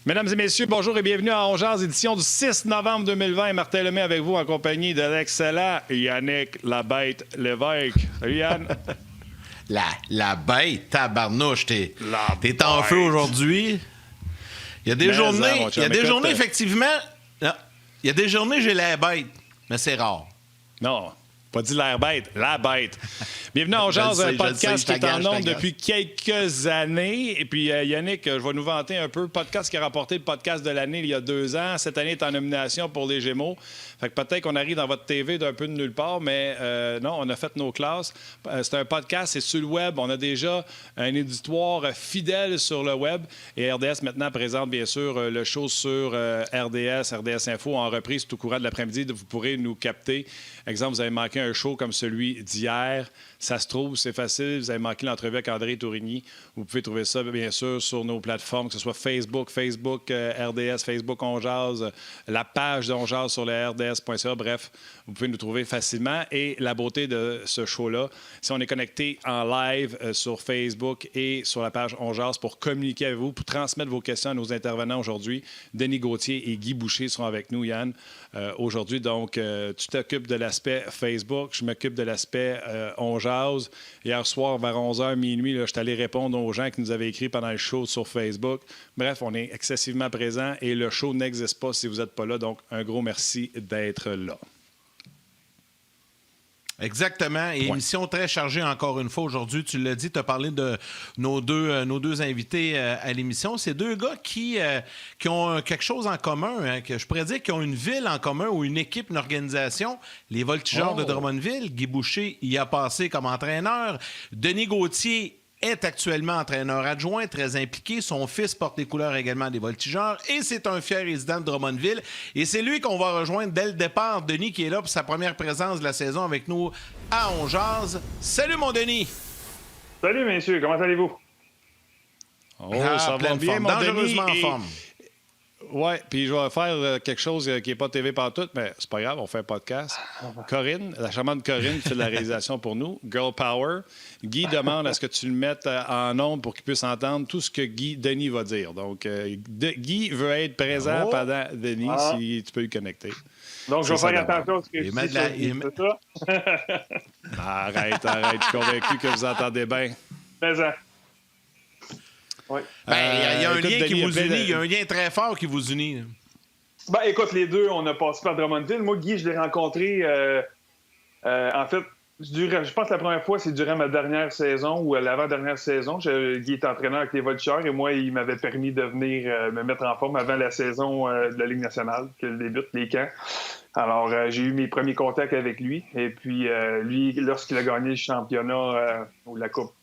Mesdames et messieurs, bonjour et bienvenue à On Jase, édition du 6 novembre 2020. Martin Lemay avec vous en compagnie de l'excellent Yannick la Bête Lévesque. Salut Yann. La bête, tabarnouche, t'es bête. en feu aujourd'hui. Il y a des journées, effectivement. Il y a des journées, j'ai la bête, mais c'est rare. Non, pas dit l'air bête, la bête. Bienvenue à On Jase, un podcast qui est en nombre depuis quelques années. Et puis Yannick, je vais nous vanter un peu. Podcast qui a remporté le podcast de l'année il y a 2 ans. Cette année est en nomination pour les Gémeaux. Fait que peut-être qu'on arrive dans votre TV d'un peu de nulle part, mais non, on a fait nos classes. C'est un podcast, c'est sur le web. On a déjà un éditoire fidèle sur le web. Et RDS maintenant présente bien sûr le show sur RDS Info en reprise tout au courant de l'après-midi. Vous pourrez nous capter. Exemple, vous avez manqué un show comme celui d'hier. Ça se trouve, c'est facile. Vous avez manqué l'entrevue avec André Tourigny. Vous pouvez trouver ça, bien sûr, sur nos plateformes, que ce soit Facebook RDS, Facebook On Jase, la page d'On Jase sur le RDS.ca. Bref, vous pouvez nous trouver facilement. Et la beauté de ce show-là, si on est connecté en live sur Facebook et sur la page On Jase pour communiquer avec vous, pour transmettre vos questions à nos intervenants aujourd'hui, Denis Gauthier et Guy Boucher seront avec nous, Yann, aujourd'hui. Donc, tu t'occupes de l'aspect Facebook, je m'occupe de l'aspect On Jase. Hier soir, vers 11h, minuit, là, je suis allé répondre aux gens qui nous avaient écrit pendant le show sur Facebook. Bref, on est excessivement présents et le show n'existe pas si vous n'êtes pas là. Donc, un gros merci d'être là. Exactement. Et émission très chargée encore une fois aujourd'hui. Tu l'as dit, tu as parlé de nos deux invités à l'émission. C'est 2 gars qui ont quelque chose en commun, hein, que je pourrais dire qu'ils ont une ville en commun ou une équipe, une organisation. Les Voltigeurs de Drummondville. Guy Boucher y a passé comme entraîneur. Denis Gauthier est actuellement entraîneur adjoint, très impliqué. Son fils porte les couleurs également des Voltigeurs et c'est un fier résident de Drummondville. Et c'est lui qu'on va rejoindre dès le départ. Denis qui est là pour sa première présence de la saison avec nous à On Jase. Salut mon Denis! Salut messieurs, comment allez-vous? Ça va bien mon dangereusement Denis. en forme. Oui, puis je vais faire quelque chose qui n'est pas TV pantoute, mais c'est pas grave, on fait un podcast. Corinne, la charmante Corinne fait de la réalisation pour nous. Girl Power. Guy demande à ce que tu le mettes en ondes pour qu'il puisse entendre tout ce que Denis va dire. Donc, Guy veut être présent pendant Denis, si tu peux le connecter. Donc, je vais faire attention à ce que tu dis. C'est ça? Arrête. Je suis convaincu que vous entendez bien. Mais ça. Oui. Il y a un écoute, lien Denis, qui vous unit. Il y a un lien très fort qui vous unit. Ben, écoute, les deux, on a passé par Drummondville. Moi, Guy, je l'ai rencontré, en fait, je pense que la première fois, c'est durant ma dernière saison ou l'avant-dernière saison. Guy est entraîneur avec les Voltigeurs et moi, il m'avait permis de venir me mettre en forme avant la saison de la Ligue nationale, qu'elle débute, les camps. Alors, j'ai eu mes premiers contacts avec lui. Et puis, lui, lorsqu'il a gagné le championnat ou la Coupe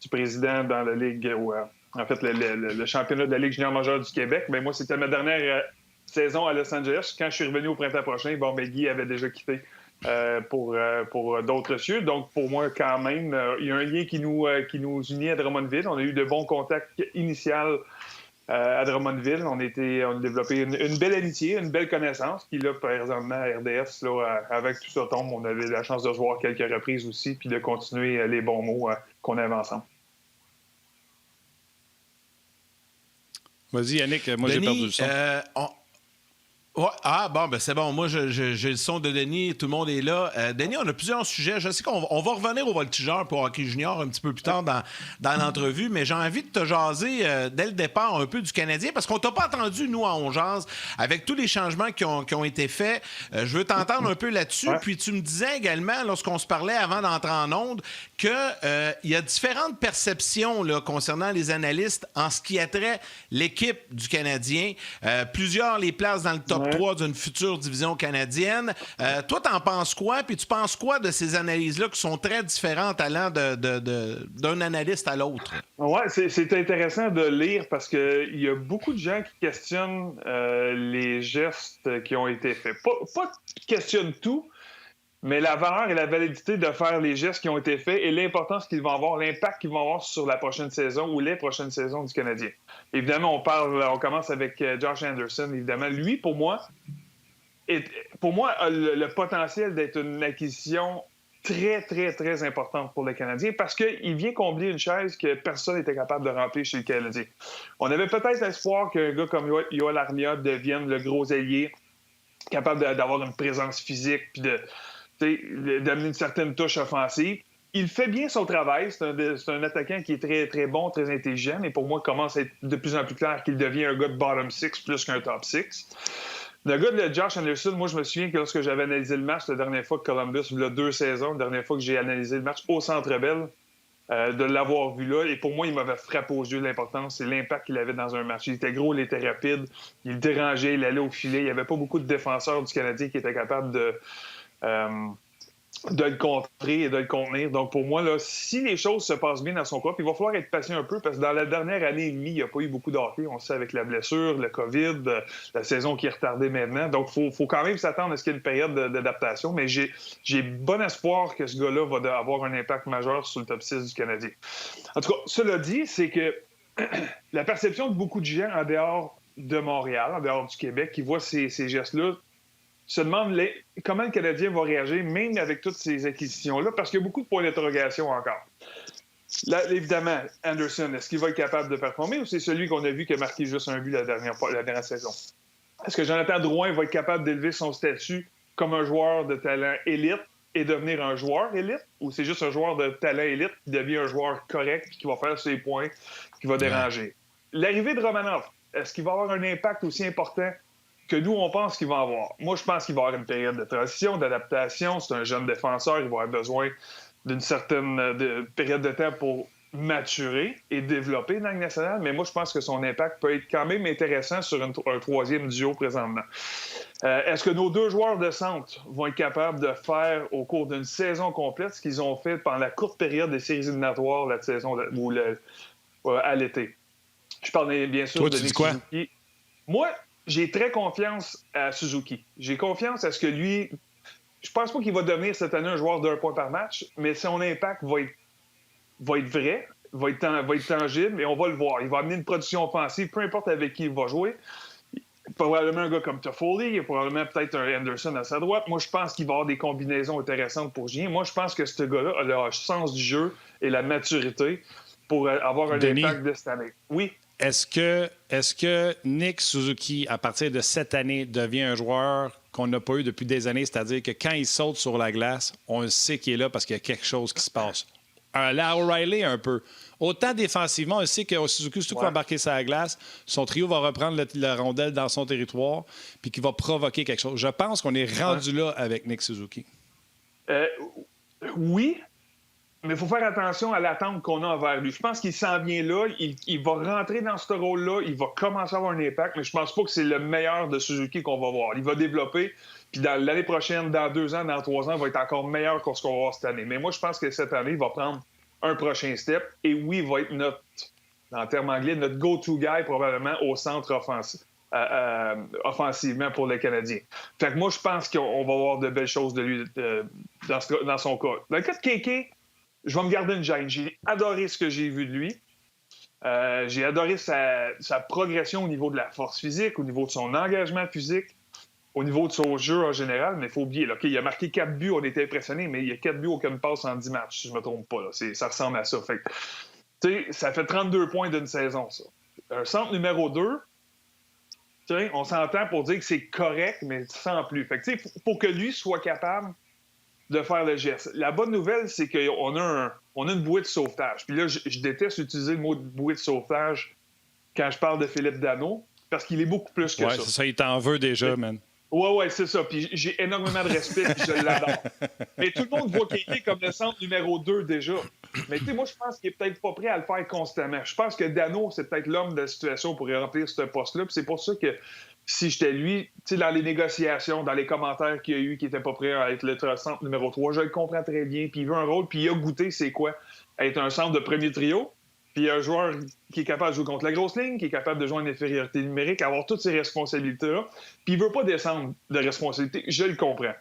du président dans la Ligue, en fait, le championnat de la Ligue junior majeure du Québec, bien, moi, c'était ma dernière saison à Los Angeles. Quand je suis revenu au printemps prochain, Guy avait déjà quitté pour d'autres cieux. Donc, pour moi, quand même, il y a un lien qui nous unit à Drummondville. On a eu de bons contacts initiaux à Drummondville. On a développé une belle amitié, une belle connaissance. Puis là, présentement, à RDS, là, avec tout ça tombe, on avait la chance de se voir quelques reprises aussi, puis de continuer les bons mots qu'on avait ensemble. Vas-y, Yannick, moi, Denis, j'ai perdu le son. C'est bon. Moi, j'ai le son de Denis. Tout le monde est là. Denis, on a plusieurs sujets. Je sais qu'on va revenir au Voltigeurs pour Hockey Junior un petit peu plus tard dans l'entrevue, mais j'ai envie de te jaser dès le départ un peu du Canadien parce qu'on t'a pas entendu, nous, à On Jase, avec tous les changements qui ont été faits. Je veux t'entendre un peu là-dessus. Ouais. Puis tu me disais également, lorsqu'on se parlait avant d'entrer en onde, qu'il y a différentes perceptions là, concernant les analystes en ce qui a trait l'équipe du Canadien. Plusieurs les placent dans le top 3 d'une future division canadienne. Toi, t'en penses quoi? Puis tu penses quoi de ces analyses-là qui sont très différentes allant d'un analyste à l'autre? Oui, c'est intéressant de lire parce qu'il y a beaucoup de gens qui questionnent les gestes qui ont été faits. Pas qui questionnent tout, mais la valeur et la validité de faire les gestes qui ont été faits et l'importance qu'ils vont avoir, l'impact qu'ils vont avoir sur la prochaine saison ou les prochaines saisons du Canadien. Évidemment, on commence avec Josh Anderson. Évidemment, lui, pour moi, a le potentiel d'être une acquisition très, très, très importante pour le Canadien parce qu'il vient combler une chaise que personne n'était capable de remplir chez le Canadien. On avait peut-être l'espoir qu'un gars comme Yoel Armia devienne le gros allié, capable d'avoir une présence physique puis d'amener une certaine touche offensive. Il fait bien son travail. C'est un attaquant qui est très, très bon, très intelligent, mais pour moi, il commence à être de plus en plus clair qu'il devient un gars de bottom six plus qu'un top six. Le gars de Josh Anderson, moi, je me souviens que lorsque j'avais analysé le match la dernière fois que Columbus, il y a 2 saisons, la dernière fois que j'ai analysé le match au Centre Bell, de l'avoir vu là, et pour moi, il m'avait frappé aux yeux l'importance, c'est l'impact qu'il avait dans un match. Il était gros, il était rapide, il dérangeait, il allait au filet. Il n'y avait pas beaucoup de défenseurs du Canadien qui étaient capables de le contrer et de le contenir. Donc, pour moi, là, si les choses se passent bien dans son corps, il va falloir être patient un peu parce que dans la dernière année et demie, il n'y a pas eu beaucoup de hockey. On le sait avec la blessure, le COVID, la saison qui est retardée maintenant. Donc, il faut quand même s'attendre à ce qu'il y ait une période d'adaptation. Mais j'ai bon espoir que ce gars-là va avoir un impact majeur sur le top 6 du Canadien. En tout cas, cela dit, c'est que la perception de beaucoup de gens en dehors de Montréal, en dehors du Québec, qui voient ces gestes-là, se demande comment le Canadien va réagir, même avec toutes ces acquisitions-là, parce qu'il y a beaucoup de points d'interrogation encore. Là, évidemment, Anderson, est-ce qu'il va être capable de performer ou c'est celui qu'on a vu qui a marqué juste un but la dernière saison? Est-ce que Jonathan Drouin va être capable d'élever son statut comme un joueur de talent élite et devenir un joueur élite? Ou c'est juste un joueur de talent élite qui devient un joueur correct qui va faire ses points, qui va déranger? L'arrivée de Romanov, est-ce qu'il va avoir un impact aussi important que nous, on pense qu'il va avoir? Moi, je pense qu'il va avoir une période de transition, d'adaptation. C'est un jeune défenseur. Il va avoir besoin d'une certaine période de temps pour maturer et développer dans la Ligue nationale. Mais moi, je pense que son impact peut être quand même intéressant sur un troisième duo présentement. Est-ce que nos 2 joueurs de centre vont être capables de faire au cours d'une saison complète ce qu'ils ont fait pendant la courte période des séries éliminatoires la saison à l'été? Je parle bien sûr de Nick Suzuki. Moi, j'ai très confiance à Suzuki. J'ai confiance à ce que lui... Je pense pas qu'il va devenir cette année un joueur d'1 point par match, mais son impact va être vrai, va être tangible, et on va le voir. Il va amener une production offensive, peu importe avec qui il va jouer. Probablement un gars comme Toffoli, il y a probablement peut-être un Anderson à sa droite. Moi, je pense qu'il va avoir des combinaisons intéressantes pour Julien. Moi, je pense que ce gars-là a le sens du jeu et la maturité pour avoir un impact de cette année. Oui. Est-ce que Nick Suzuki, à partir de cette année, devient un joueur qu'on n'a pas eu depuis des années, c'est-à-dire que quand il saute sur la glace, on sait qu'il est là parce qu'il y a quelque chose qui se passe? La O'Reilly, un peu. Autant défensivement, on sait que Suzuki, surtout qu'il va embarquer sur la glace, son trio va reprendre la rondelle dans son territoire puis qu'il va provoquer quelque chose. Je pense qu'on est rendu là avec Nick Suzuki. Oui, mais il faut faire attention à l'attente qu'on a envers lui. Je pense qu'il s'en vient là, il va rentrer dans ce rôle-là, il va commencer à avoir un impact, mais je pense pas que c'est le meilleur de Suzuki qu'on va voir. Il va développer, puis dans l'année prochaine, dans 2 ans, dans 3 ans, il va être encore meilleur que ce qu'on va voir cette année. Mais moi, je pense que cette année, il va prendre un prochain step, et oui, il va être en termes anglais, notre go-to guy probablement au centre offensivement pour le Canadien. Fait que moi, je pense qu'on va voir de belles choses de lui dans son cas. Dans le cas de Kéké, je vais me garder une gêne. J'ai adoré ce que j'ai vu de lui. J'ai adoré sa progression au niveau de la force physique, au niveau de son engagement physique, au niveau de son jeu en général. Mais il faut oublier, là, il a marqué 4 buts, on était impressionnés, mais il y a 4 buts, aucune passe en 10 matchs, si je ne me trompe pas. Là. Ça ressemble à ça. Fait que, ça fait 32 points d'une saison, ça. Un centre numéro 2, on s'entend pour dire que c'est correct, mais sans plus. Fait que, pour que lui soit capable de faire le geste. La bonne nouvelle, c'est qu'on a une bouée de sauvetage. Puis là, je déteste utiliser le mot de bouée de sauvetage quand je parle de Philippe Danault, parce qu'il est beaucoup plus que ça. Oui, c'est ça, il t'en veut déjà, man. Oui, c'est ça. Puis j'ai énormément de respect, puis je l'adore. Mais tout le monde voit Kéké comme le centre numéro 2 déjà. Mais tu sais, moi, je pense qu'il est peut-être pas prêt à le faire constamment. Je pense que Danault, c'est peut-être l'homme de la situation pour remplir ce poste-là. Puis c'est pour ça que si j'étais lui, tu sais, dans les négociations, dans les commentaires qu'il y a eu, qu'il n'était pas prêt à être le centre numéro 3, je le comprends très bien. Puis il veut un rôle, puis il a goûté, c'est quoi? Être un centre de premier trio, puis un joueur qui est capable de jouer contre la grosse ligne, qui est capable de jouer en infériorité numérique, avoir toutes ces responsabilités-là. Puis il veut pas descendre de responsabilité, je le comprends.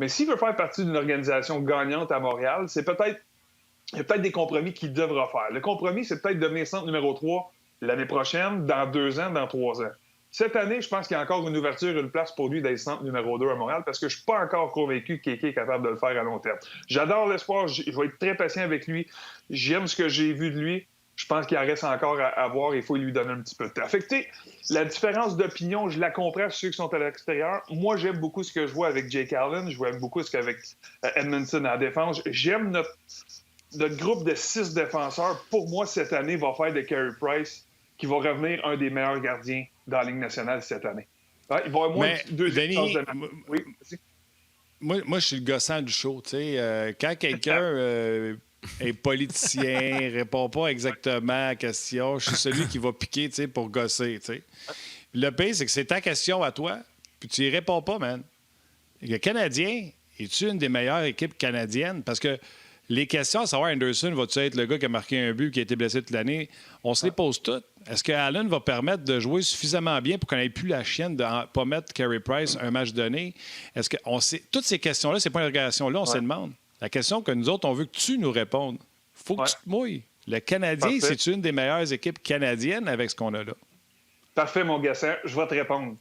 Mais s'il veut faire partie d'une organisation gagnante à Montréal, il y a peut-être des compromis qu'il devra faire. Le compromis, c'est peut-être devenir centre numéro 3 l'année prochaine, dans 2 ans, dans 3 ans. Cette année, je pense qu'il y a encore une ouverture, une place pour lui d'être centre numéro 2 à Montréal parce que je ne suis pas encore convaincu que Kéké est capable de le faire à long terme. J'adore l'espoir. Je vais être très patient avec lui. J'aime ce que j'ai vu de lui. Je pense qu'il en reste encore à voir. Il faut lui donner un petit peu de temps. Fait que, tu sais, la différence d'opinion, je la comprends sur ceux qui sont à l'extérieur. Moi, j'aime beaucoup ce que je vois avec Jake Allen. Je vois beaucoup ce qu'avec Edmondson en défense. J'aime notre groupe de 6 défenseurs. Pour moi, cette année, va faire de Carey Price qui va revenir un des meilleurs gardiens dans la Ligue nationale cette année. Ouais, il va y avoir moins de 2 Denis, de... Oui, moi, je suis le gossant du show. Quand quelqu'un est politicien, répond pas exactement à la question, je suis celui qui va piquer pour gosser. T'sais. Le pire, c'est que c'est ta question à toi, puis tu y réponds pas, man. Le Canadien, es-tu une des meilleures équipes canadiennes? Parce que les questions à savoir, Anderson, va-tu être le gars qui a marqué un but, qui a été blessé toute l'année? On se les pose toutes. Est-ce que Allen va permettre de jouer suffisamment bien pour qu'on n'ait plus la chienne de ne pas mettre Carey Price un match donné? Est-ce que on sait... Toutes ces questions-là, ces points d'interrogation-là, on se demande. La question que nous autres, on veut que tu nous répondes. Il faut que tu te mouilles. Le Canadien, c'est une des meilleures équipes canadiennes avec ce qu'on a là. Parfait, mon gassin. Je vais te répondre.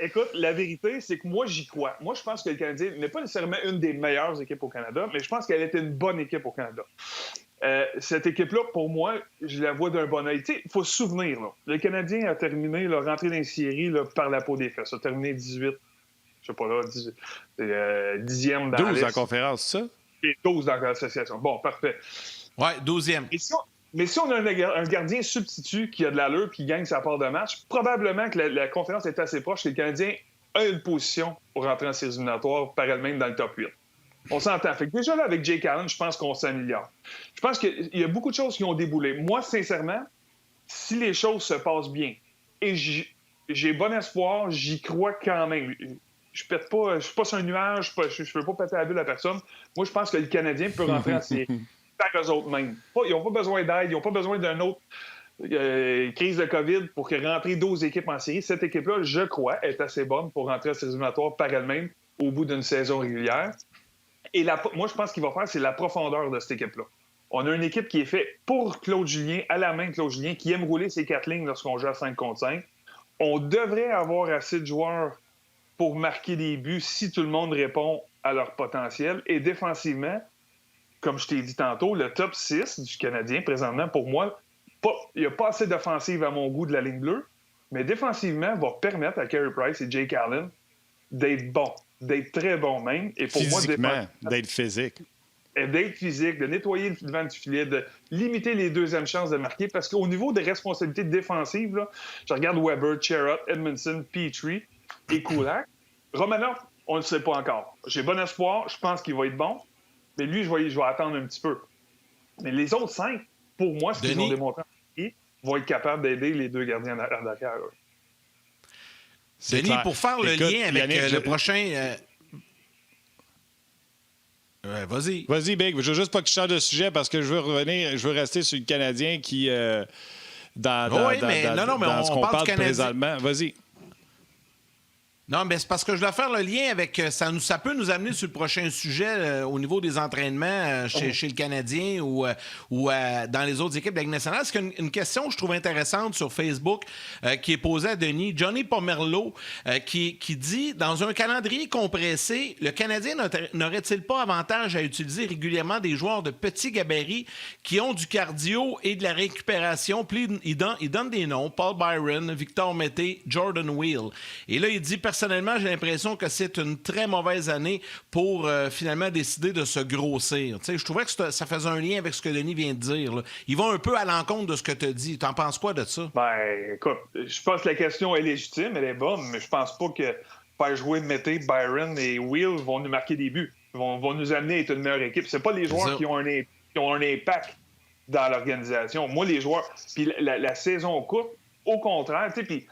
Écoute, la vérité, c'est que moi, j'y crois. Moi, je pense que le Canadien n'est pas nécessairement une des meilleures équipes au Canada, mais je pense qu'elle était une bonne équipe au Canada. Cette équipe-là, pour moi, je la vois d'un bon œil. Il faut se souvenir, là, le Canadien a terminé, rentré dans les séries par la peau des fesses. Il a terminé 18, je sais pas là, 10e dans 12 la liste. en conférence, ça? Et 12 dans l'association. Bon, parfait. Ouais, 12e. Mais si on a un gardien substitut qui a de l'allure et qui gagne sa part de match, probablement que la conférence est assez proche que le Canadien a une position pour rentrer en séries éliminatoires par elle-même dans le top 8. On s'entend. Fait que déjà là, avec Jake Allen, je pense qu'on s'améliore. Je pense qu'il y a beaucoup de choses qui ont déboulé. Moi, sincèrement, si les choses se passent bien, et j'ai bon espoir, j'y crois quand même. Je pète pas, je suis pas sur un nuage, je ne veux pas péter la bulle à personne. Moi, je pense que le Canadien peut rentrer en séries. Par eux autres mêmes. Ils n'ont pas besoin d'aide, ils n'ont pas besoin d'une autre crise de COVID pour rentrer 12 équipes en série. Cette équipe-là, je crois, est assez bonne pour rentrer à séries éliminatoires par elle-même au bout d'une saison régulière. Et moi, je pense qu'il va faire, c'est la profondeur de cette équipe-là. On a une équipe qui est faite pour Claude Julien, à la main de Claude Julien, qui aime rouler ses 4 lignes lorsqu'on joue à 5 contre 5. On devrait avoir assez de joueurs pour marquer des buts si tout le monde répond à leur potentiel. Et défensivement, comme je t'ai dit tantôt, le top 6 du Canadien, présentement, pour moi, il n'y a pas assez d'offensive à mon goût de la ligne bleue, mais défensivement, va permettre à Carey Price et Jake Allen d'être bons, d'être très bons même. Et pour physiquement, d'être physique. D'être physique, de nettoyer le devant du filet, de limiter les deuxièmes chances de marquer. Parce qu'au niveau des responsabilités défensives, là, je regarde Weber, Sherratt, Edmondson, Petrie et Kulak. Romanov, on ne le sait pas encore. J'ai bon espoir, je pense qu'il va être bon. Mais lui, je vais attendre un petit peu. Mais les autres 5, pour moi, ce qu'ils ont démontré, vont être capables d'aider les 2 gardiens derrière. Denis, pour faire le lien avec Yannick, le prochain... vas-y. Vas-y, Big. Je veux juste pas que tu changes de sujet parce que je veux rester sur le Canadien qui, dans ce qu'on parle présentement. Vas-y. Non, mais c'est parce que je dois faire le lien avec... Ça peut nous amener sur le prochain sujet au niveau des entraînements chez le Canadien ou dans les autres équipes de la Ligue nationale. C'est une question que je trouve intéressante sur Facebook qui est posée à Denis. Johnny Pomerleau qui dit, dans un calendrier compressé, le Canadien n'aurait-il pas avantage à utiliser régulièrement des joueurs de petits gabarits qui ont du cardio et de la récupération? Puis il donne des noms, Paul Byron, Victor Mété, Jordan Wheel. Et là, il dit, personnellement, j'ai l'impression que c'est une très mauvaise année pour finalement décider de se grossir. T'sais, je trouvais que ça faisait un lien avec ce que Denis vient de dire. Là. Il va un peu à l'encontre de ce que tu as dit. T'en penses quoi de ça? Ben, écoute, je pense que la question est légitime, elle est bonne, mais je pense pas que faire jouer Mété, Byron et Wheel vont nous marquer des buts. Vont nous amener à être une meilleure équipe. C'est pas les joueurs qui ont un impact dans l'organisation. Moi, les joueurs... Puis la saison courte, au contraire, tu sais, puis...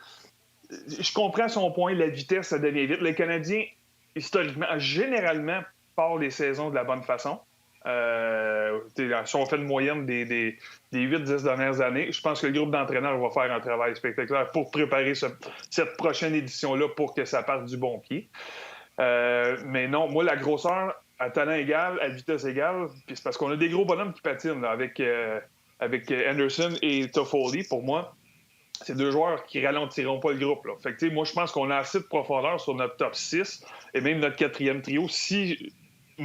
Je comprends son point, la vitesse, ça devient vite. Les Canadiens, historiquement, généralement, partent les saisons de la bonne façon. Si on fait une moyenne des 8-10 dernières années, je pense que le groupe d'entraîneurs va faire un travail spectaculaire pour préparer cette prochaine édition-là pour que ça parte du bon pied. Mais non, moi, la grosseur, à talent égal, à vitesse égale, puis c'est parce qu'on a des gros bonhommes qui patinent là, avec avec Anderson et Toffoli, pour moi, c'est 2 joueurs qui ralentiront pas le groupe. Là. Fait que, moi, je pense qu'on a assez de profondeur sur notre top 6 et même notre 4e trio. Si,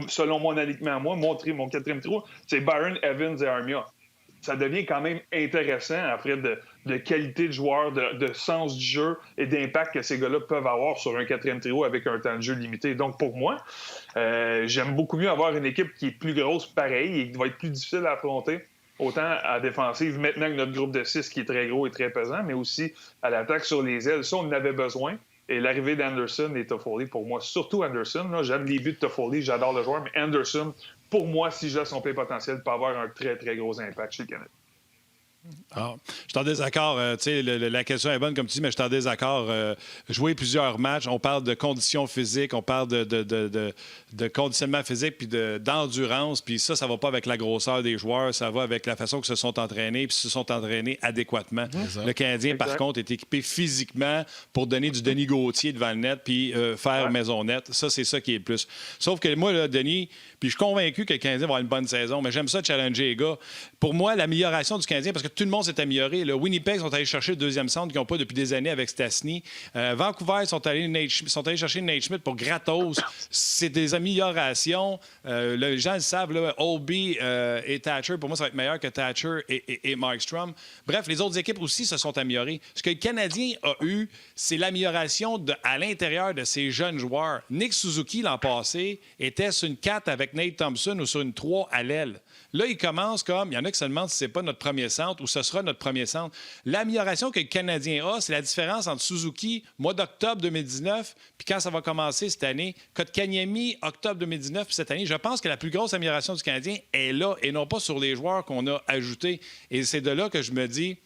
selon mon alignement à moi, mon 4e trio, c'est Byron, Evans et Armia. Ça devient quand même intéressant après de qualité de joueur, de sens du jeu et d'impact que ces gars-là peuvent avoir sur un 4e trio avec un temps de jeu limité. Donc, pour moi, j'aime beaucoup mieux avoir une équipe qui est plus grosse pareil et qui va être plus difficile à affronter, autant à défensive, maintenant que notre groupe de 6 qui est très gros et très pesant, mais aussi à l'attaque sur les ailes. Ça, on en avait besoin. Et l'arrivée d'Anderson et Toffoli, pour moi, surtout Anderson, là, j'aime les buts de Toffoli, j'adore le joueur, mais Anderson, pour moi, si j'ai son plein potentiel, peut avoir un très, très gros impact chez le Canada. Ah, je suis en désaccord. La question est bonne, comme tu dis, mais je suis en désaccord. Jouer plusieurs matchs, on parle de conditions physiques, on parle de conditionnement physique puis d'endurance. Puis ça va pas avec la grosseur des joueurs, ça va avec la façon que se sont entraînés puis se sont entraînés adéquatement. Le Canadien, par contre, est équipé physiquement pour donner du Denis Gauthier devant le net puis faire maison nette. Ça, c'est ça qui est le plus. Sauf que moi, là, Denis, puis je suis convaincu que le Canadien va avoir une bonne saison, mais j'aime ça challenger les gars. Pour moi, l'amélioration du Canadien, parce que tout le monde s'est amélioré. Là. Winnipeg sont allés chercher le 2e centre qu'ils n'ont pas depuis des années avec Stastny. Vancouver sont allés chercher Nate Schmidt pour gratos. C'est des améliorations. Les gens le savent, là, Oldby et Thatcher, pour moi, ça va être meilleur que Thatcher et Markstrom. Bref, les autres équipes aussi se sont améliorées. Ce que le Canadien a eu, c'est l'amélioration à l'intérieur de ses jeunes joueurs. Nick Suzuki, l'an passé, était sur une 4 avec Nate Thompson ou sur une 3 à l'aile. Là, il commence comme, il y en a qui se demandent si ce n'est pas notre premier centre ou ce sera notre premier centre. L'amélioration que le Canadien a, c'est la différence entre Suzuki, mois d'octobre 2019, puis quand ça va commencer cette année. Kotkaniemi, octobre 2019, puis cette année. Je pense que la plus grosse amélioration du Canadien est là et non pas sur les joueurs qu'on a ajoutés. Et c'est de là que je me dis,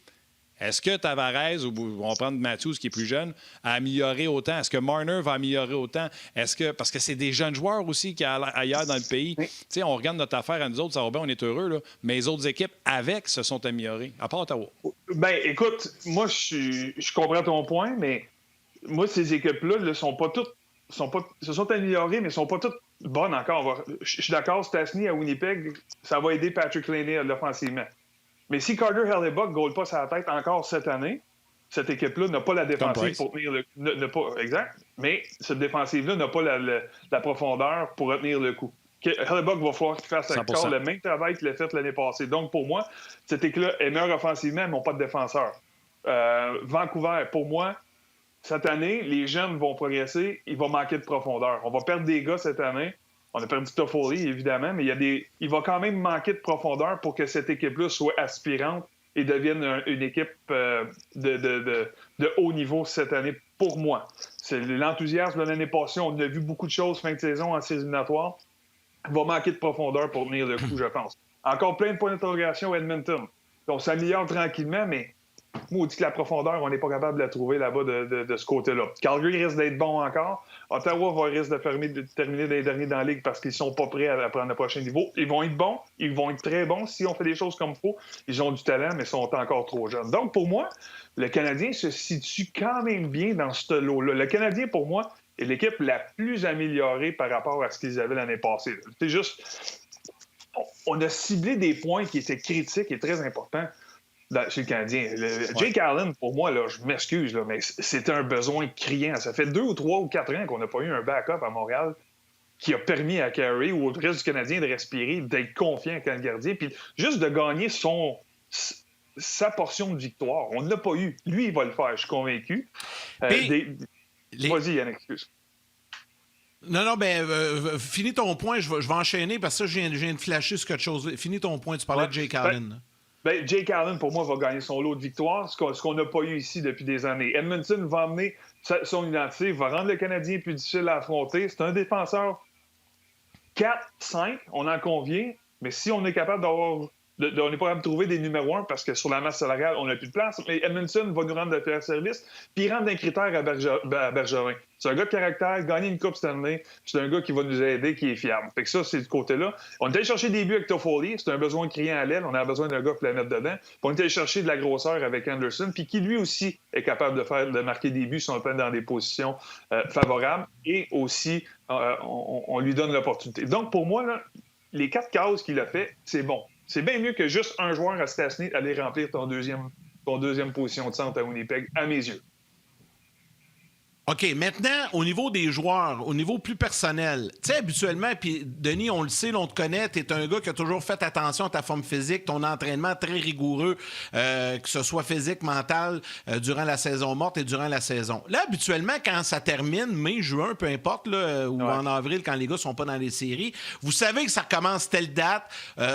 est-ce que Tavares, ou on va prendre Matthews qui est plus jeune, a amélioré autant? Est-ce que Marner va améliorer autant? Parce que c'est des jeunes joueurs aussi qui ailleurs dans le pays. Oui. Tu sais, on regarde notre affaire à nous autres, ça va bien, on est heureux, là. Mais les autres équipes avec se sont améliorées, à part Ottawa. Ben, écoute, moi, je comprends ton point, mais moi, ces équipes-là ne sont pas toutes. Se sont améliorées, mais ne sont pas toutes bonnes encore. Je suis d'accord, Stastny à Winnipeg, ça va aider Patrick Laine offensivement. Mais si Carter Hellebuyck ne goal pas sa tête encore cette année, cette équipe-là n'a pas la défensive pour tenir le... Exact. Mais cette défensive-là n'a pas la profondeur pour retenir le coup. Hellebuyck va falloir qu'il fasse encore le même travail qu'il a fait l'année passée. Donc, pour moi, cette équipe-là est meilleure offensivement, mais n'ont pas de défenseur. Vancouver, pour moi, cette année, les jeunes vont progresser. Il va manquer de profondeur. On va perdre des gars cette année. On a perdu Toffoli, évidemment, mais il va quand même manquer de profondeur pour que cette équipe-là soit aspirante et devienne une équipe de haut niveau cette année, pour moi. C'est l'enthousiasme de l'année passée. On a vu beaucoup de choses fin de saison en séries éliminatoires. Il va manquer de profondeur pour tenir le coup, je pense. Encore plein de points d'interrogation à Edmonton. On s'améliore tranquillement, mais moi, on dit que la profondeur, on n'est pas capable de la trouver là-bas de ce côté-là. Calgary risque d'être bon encore. Ottawa risque de terminer les derniers dans la Ligue parce qu'ils ne sont pas prêts à prendre le prochain niveau. Ils vont être bons. Ils vont être très bons si on fait des choses comme il faut. Ils ont du talent, mais sont encore trop jeunes. Donc, pour moi, le Canadien se situe quand même bien dans ce lot-là. Le Canadien, pour moi, est l'équipe la plus améliorée par rapport à ce qu'ils avaient l'année passée. C'est juste... On a ciblé des points qui étaient critiques et très importants chez le Canadien. Jake Allen, pour moi, là, je m'excuse, là, mais c'était un besoin criant. Ça fait 2 ou 3 ou 4 ans qu'on n'a pas eu un backup à Montréal qui a permis à Carey ou au reste du Canadien de respirer, d'être confiant quand le gardien, puis juste de gagner sa portion de victoire. On ne l'a pas eu. Lui, il va le faire, je suis convaincu. Vas-y, Yann, excuse. Non, finis ton point, je vais enchaîner parce que ça, je viens de flasher sur quelque chose. Finis ton point, tu parlais de Jake Allen. Jake Allen, pour moi, va gagner son lot de victoires, ce qu'on n'a pas eu ici depuis des années. Edmonton va amener son identité, va rendre le Canadien plus difficile à affronter. C'est un défenseur 4-5, on en convient, mais si on est capable d'avoir... on n'est pas capable de trouver des numéros 1 parce que sur la masse salariale, on n'a plus de place. Mais Edmondson va nous rendre de faire service, puis il rentre d'un critère à Bergevin. C'est un gars de caractère, gagner une Coupe Stanley, c'est un gars qui va nous aider, qui est fiable. Fait que ça, c'est du côté-là. On est allé chercher des buts avec Toffoli, c'est un besoin criant à l'aile, on a besoin d'un gars pour la mettre dedans. Puis on est allé chercher de la grosseur avec Anderson, puis qui lui aussi est capable de marquer des buts si on le dans des positions favorables, et aussi, on lui donne l'opportunité. Donc, pour moi, là, les 4 cases qu'il a fait, c'est bon. C'est bien mieux que juste un joueur à Stastny aller remplir ton deuxième position de centre à Winnipeg, à mes yeux. OK, maintenant, au niveau des joueurs, au niveau plus personnel, tu sais, habituellement, puis Denis, on le sait, on te connaît, t'es un gars qui a toujours fait attention à ta forme physique, ton entraînement très rigoureux, que ce soit physique, mental, durant la saison morte et durant la saison. Là, habituellement, quand ça termine, mai, juin, peu importe, là, ou en avril, quand les gars sont pas dans les séries, vous savez que ça recommence telle date,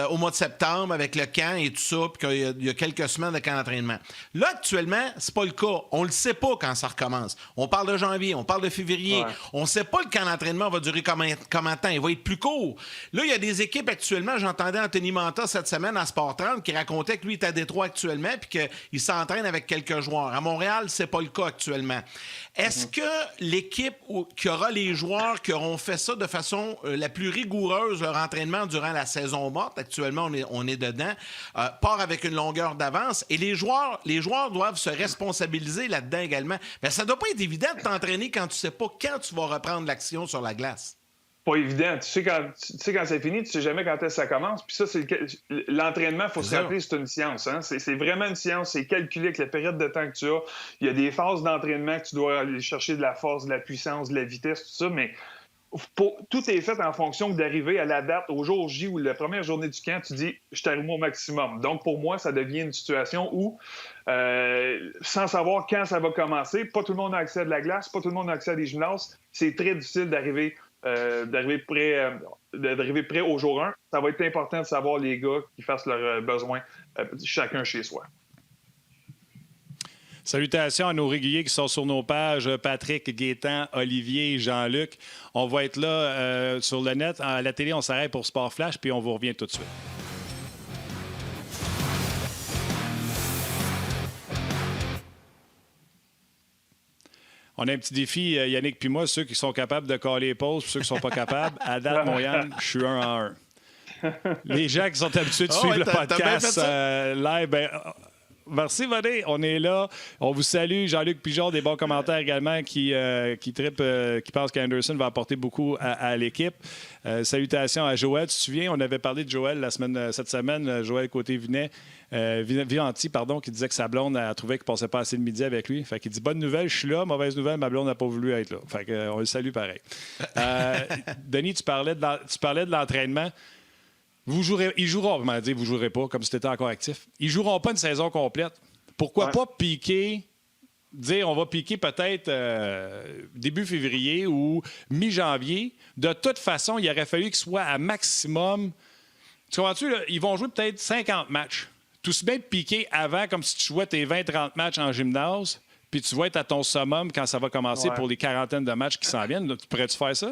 au mois de septembre, avec le camp et tout ça, puis qu'il y a quelques semaines de camp d'entraînement. Là, actuellement, c'est pas le cas. On le sait pas quand ça recommence. On parle de janvier, on parle de février. Ouais. On ne sait pas le camp d'entraînement va durer combien de temps. Il va être plus court. Là, il y a des équipes actuellement. J'entendais Anthony Manta cette semaine à Sport 30 qui racontait que lui est à Détroit actuellement puis qu'il s'entraîne avec quelques joueurs. À Montréal, c'est pas le cas actuellement. Est-ce que l'équipe qui aura les joueurs qui auront fait ça de façon la plus rigoureuse, leur entraînement durant la saison morte, actuellement on est dedans, part avec une longueur d'avance et les joueurs doivent se responsabiliser là-dedans également. Mais ça doit pas être évident de t'entraîner quand tu sais pas quand tu vas reprendre l'action sur la glace. Pas évident. Tu sais quand c'est fini, tu sais jamais quand est-ce que ça commence. Puis ça, l'entraînement, il faut se rappeler, c'est une science. Hein? C'est vraiment une science. C'est calculé avec la période de temps que tu as. Il y a des phases d'entraînement que tu dois aller chercher de la force, de la puissance, de la vitesse, tout ça, mais tout est fait en fonction d'arriver à la date, au jour J ou la première journée du camp, tu dis « je t'arrive au maximum ». Donc, pour moi, ça devient une situation où, sans savoir quand ça va commencer, pas tout le monde a accès à de la glace, pas tout le monde a accès à des gymnases. C'est très difficile d'arriver prêt au jour 1. Ça va être important de savoir les gars qui fassent leurs besoins chacun chez soi. Salutations à nos réguliers qui sont sur nos pages, Patrick, Gaétan, Olivier, Jean-Luc. On va être là sur le net. À la télé, on s'arrête pour Sport Flash, puis on vous revient tout de suite. On a un petit défi, Yannick puis moi, ceux qui sont capables de coller les pauses, puis ceux qui ne sont pas capables. À date, mon Yann, je suis 1 à 1. Les gens qui sont habitués de suivre le podcast live, merci, Vadé. On est là. On vous salue. Jean-Luc Pigeon, des bons commentaires également qui trippe, qui pense qu'Anderson va apporter beaucoup à l'équipe. Salutations à Joël. Tu te souviens, on avait parlé de Joël cette semaine, Joël Vianti, qui disait que sa blonde a trouvé qu'il ne passait pas assez de midi avec lui. Fait qu'il dit bonne nouvelle, je suis là. Mauvaise nouvelle, ma blonde n'a pas voulu être là. Fait qu'on le salue pareil. Denis, tu parlais de l'entraînement. Ils joueront, vous m'avez dit, vous ne jouerez pas, comme si tu étais encore actif. Ils ne joueront pas une saison complète. Pourquoi pas dire on va piquer peut-être début février ou mi-janvier. De toute façon, il aurait fallu qu'ils soient à maximum. Tu comprends-tu, là? Ils vont jouer peut-être 50 matchs. Tout si bien de piquer avant, comme si tu jouais tes 20-30 matchs en gymnase, puis tu vas être à ton summum quand ça va commencer pour les quarantaines de matchs qui s'en viennent. Pourrais-tu faire ça?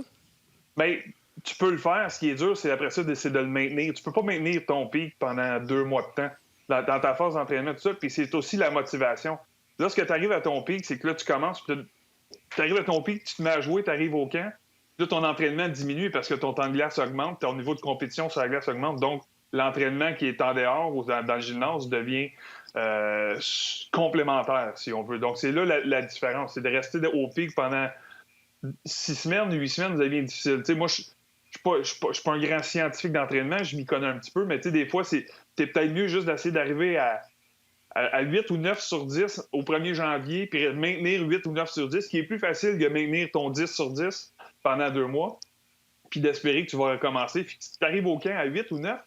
Bien, tu peux le faire. Ce qui est dur, c'est après ça d'essayer de le maintenir. Tu peux pas maintenir ton pic pendant 2 mois de temps dans ta phase d'entraînement, tout ça. Puis c'est aussi la motivation. Lorsque tu arrives à ton pic, c'est que là, tu commences, tu arrives à ton pic, tu te mets à jouer, tu arrives au camp. Là, ton entraînement diminue parce que ton temps de glace augmente, ton niveau de compétition sur la glace augmente. Donc, l'entraînement qui est en dehors ou dans le gymnase devient complémentaire, si on veut. Donc, c'est là la différence. C'est de rester au pic pendant 6 semaines, 8 semaines, ça devient difficile. Tu sais, moi, je suis pas un grand scientifique d'entraînement, je m'y connais un petit peu, mais des fois, c'est peut-être mieux juste d'essayer d'arriver à 8 ou 9 sur 10 au 1er janvier, puis maintenir 8 ou 9 sur 10, ce qui est plus facile que maintenir ton 10 sur 10 pendant 2 mois, puis d'espérer que tu vas recommencer. Puis si tu arrives au camp à 8 ou 9,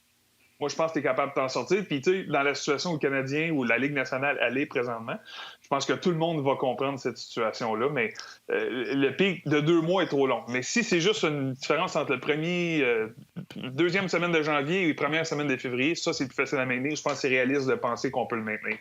moi, je pense que tu es capable de t'en sortir. Puis, tu sais, dans la situation où le Canadien ou la Ligue nationale allait présentement, je pense que tout le monde va comprendre cette situation-là. Mais le pic de 2 mois est trop long. Mais si c'est juste une différence entre deuxième semaine de janvier et la première semaine de février, ça, c'est plus facile à maintenir. Je pense que c'est réaliste de penser qu'on peut le maintenir.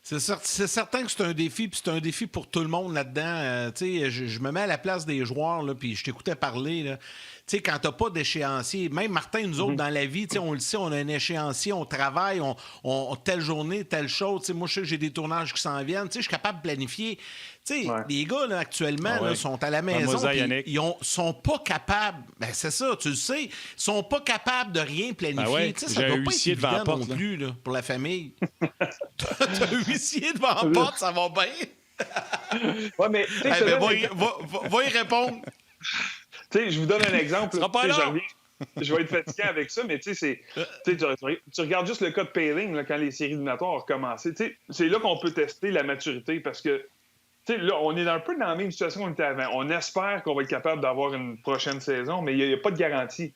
C'est certain que c'est un défi, puis c'est un défi pour tout le monde là-dedans. Tu sais, je me mets à la place des joueurs, là, puis je t'écoutais parler, là. Tu sais, quand t'as pas d'échéancier, même Martin, nous autres, dans la vie, tu sais, on le sait, on a un échéancier, on travaille, on telle journée, telle chose. Tu sais, moi, je sais que j'ai des tournages qui s'en viennent. Tu sais, je suis capable de planifier. Tu sais, les gars, là, actuellement, là, sont à la maison, ils sont pas capables. Ben, c'est ça, tu le sais. Ils sont pas capables de rien planifier. Tu sais, ça doit pas être évident non plus, là, pour la famille. T'as un huissier devant la porte, ça va bien? Ouais, mais... Va y répondre. je vous donne un exemple. Je vais être fatigué avec ça, mais tu regardes juste le cas de Poehling là, quand les séries éliminatoires ont recommencé. C'est là qu'on peut tester la maturité parce que là, on est un peu dans la même situation qu'on était avant. On espère qu'on va être capable d'avoir une prochaine saison, mais il n'y a pas de garantie.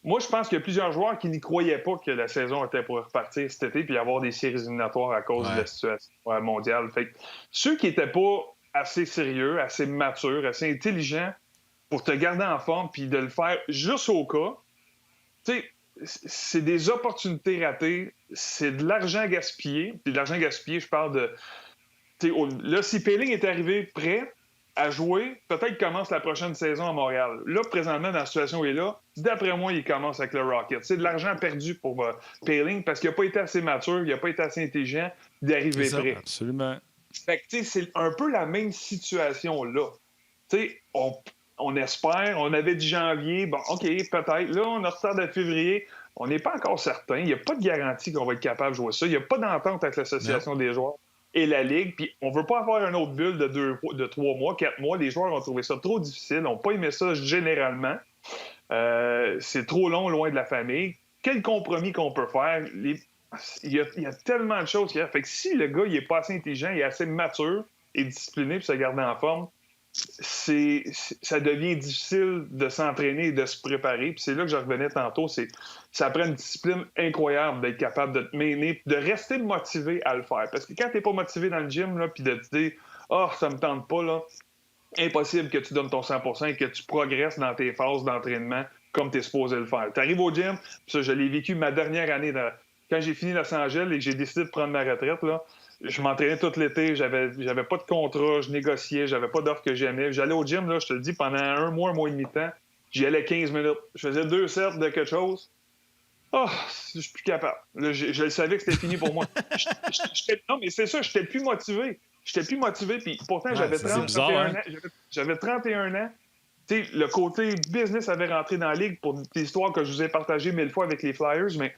Moi, je pense qu'il y a plusieurs joueurs qui n'y croyaient pas que la saison était pour repartir cet été puis avoir des séries éliminatoires à cause de la situation mondiale. Fait que ceux qui n'étaient pas assez sérieux, assez matures, assez intelligents pour te garder en forme puis de le faire juste au cas, c'est des opportunités ratées, c'est de l'argent gaspillé. Puis de l'argent gaspillé, je parle de... Là, si Poehling est arrivé prêt à jouer, peut-être qu'il commence la prochaine saison à Montréal. Là, présentement, dans la situation où il est là, d'après moi, il commence avec le Rocket. C'est de l'argent perdu pour Poehling parce qu'il n'a pas été assez mature, il n'a pas été assez intelligent d'arriver prêt. Absolument. Fait que, c'est un peu la même situation là. On espère, on avait dit janvier, bon, OK, peut-être. Là, on retarde à février. On n'est pas encore certain. Il n'y a pas de garantie qu'on va être capable de jouer ça. Il n'y a pas d'entente avec l'Association des joueurs et la Ligue. Puis on ne veut pas avoir une autre bulle de 3 mois, 4 mois. Les joueurs ont trouvé ça trop difficile, n'ont pas aimé ça généralement. C'est trop long, loin de la famille. Quel compromis qu'on peut faire? Il y a tellement de choses qu'il y a. Fait que si le gars il est pas assez intelligent, il est assez mature et discipliné pour se garder en forme, ça devient difficile de s'entraîner et de se préparer. Puis c'est là que je revenais tantôt, ça prend une discipline incroyable d'être capable de te mener, de rester motivé à le faire. Parce que quand t'es pas motivé dans le gym, là, puis de te dire « Ah, ça me tente pas », là, impossible que tu donnes ton 100% et que tu progresses dans tes phases d'entraînement comme tu es supposé le faire. Tu arrives au gym, ça, je l'ai vécu ma dernière année. Quand j'ai fini Los Angeles et que j'ai décidé de prendre ma retraite, là, je m'entraînais tout l'été, j'avais pas de contrat, je négociais, j'avais pas d'offre que j'aimais. J'allais au gym, là, je te le dis, pendant un mois et demi de temps, j'y allais 15 minutes. Je faisais 2 sets de quelque chose. Je suis plus capable. Là, je le savais que c'était fini pour moi. Non, mais c'est ça, j'étais plus motivé. Puis pourtant, j'avais 31 ans. J'avais 31 ans. T'sais, le côté business avait rentré dans la ligue pour des histoires que je vous ai partagées 1000 fois avec les Flyers, mais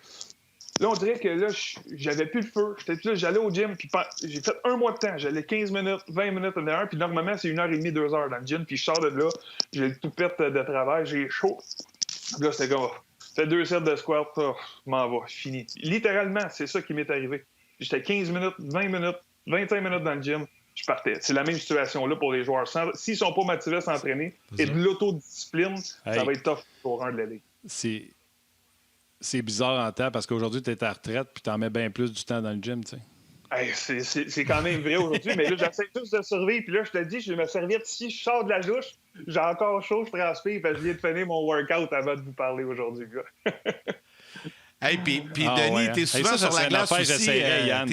là, on dirait que là, j'avais plus le feu. J'allais au gym, puis j'ai fait un mois de temps. J'allais 15 minutes, 20 minutes en heure, puis normalement, c'est 1h30, 2 heures dans le gym, puis je sors de là, j'ai le toupette de travail, j'ai chaud. Puis là, c'était comme, fais 2 sets de squat, je m'en vais, fini. Littéralement, c'est ça qui m'est arrivé. J'étais 15 minutes, 20 minutes, 25 minutes dans le gym, je partais. C'est la même situation-là pour les joueurs. S'ils sont pas motivés à s'entraîner et de l'autodiscipline, ça va être tough pour un de la Ligue. C'est bizarre en temps parce qu'aujourd'hui, tu es à retraite puis tu en mets bien plus du temps dans le gym, tu sais. Hey, c'est quand même vrai aujourd'hui, mais là, j'essaie juste de survivre. Puis là, je te dis, j'ai ma serviette ici, je sors de la douche, j'ai encore chaud, je transpire, parce que je viens de finir mon workout avant de vous parler aujourd'hui, gars. Hey, puis Denis, t'es souvent sur la glace aussi. Yann.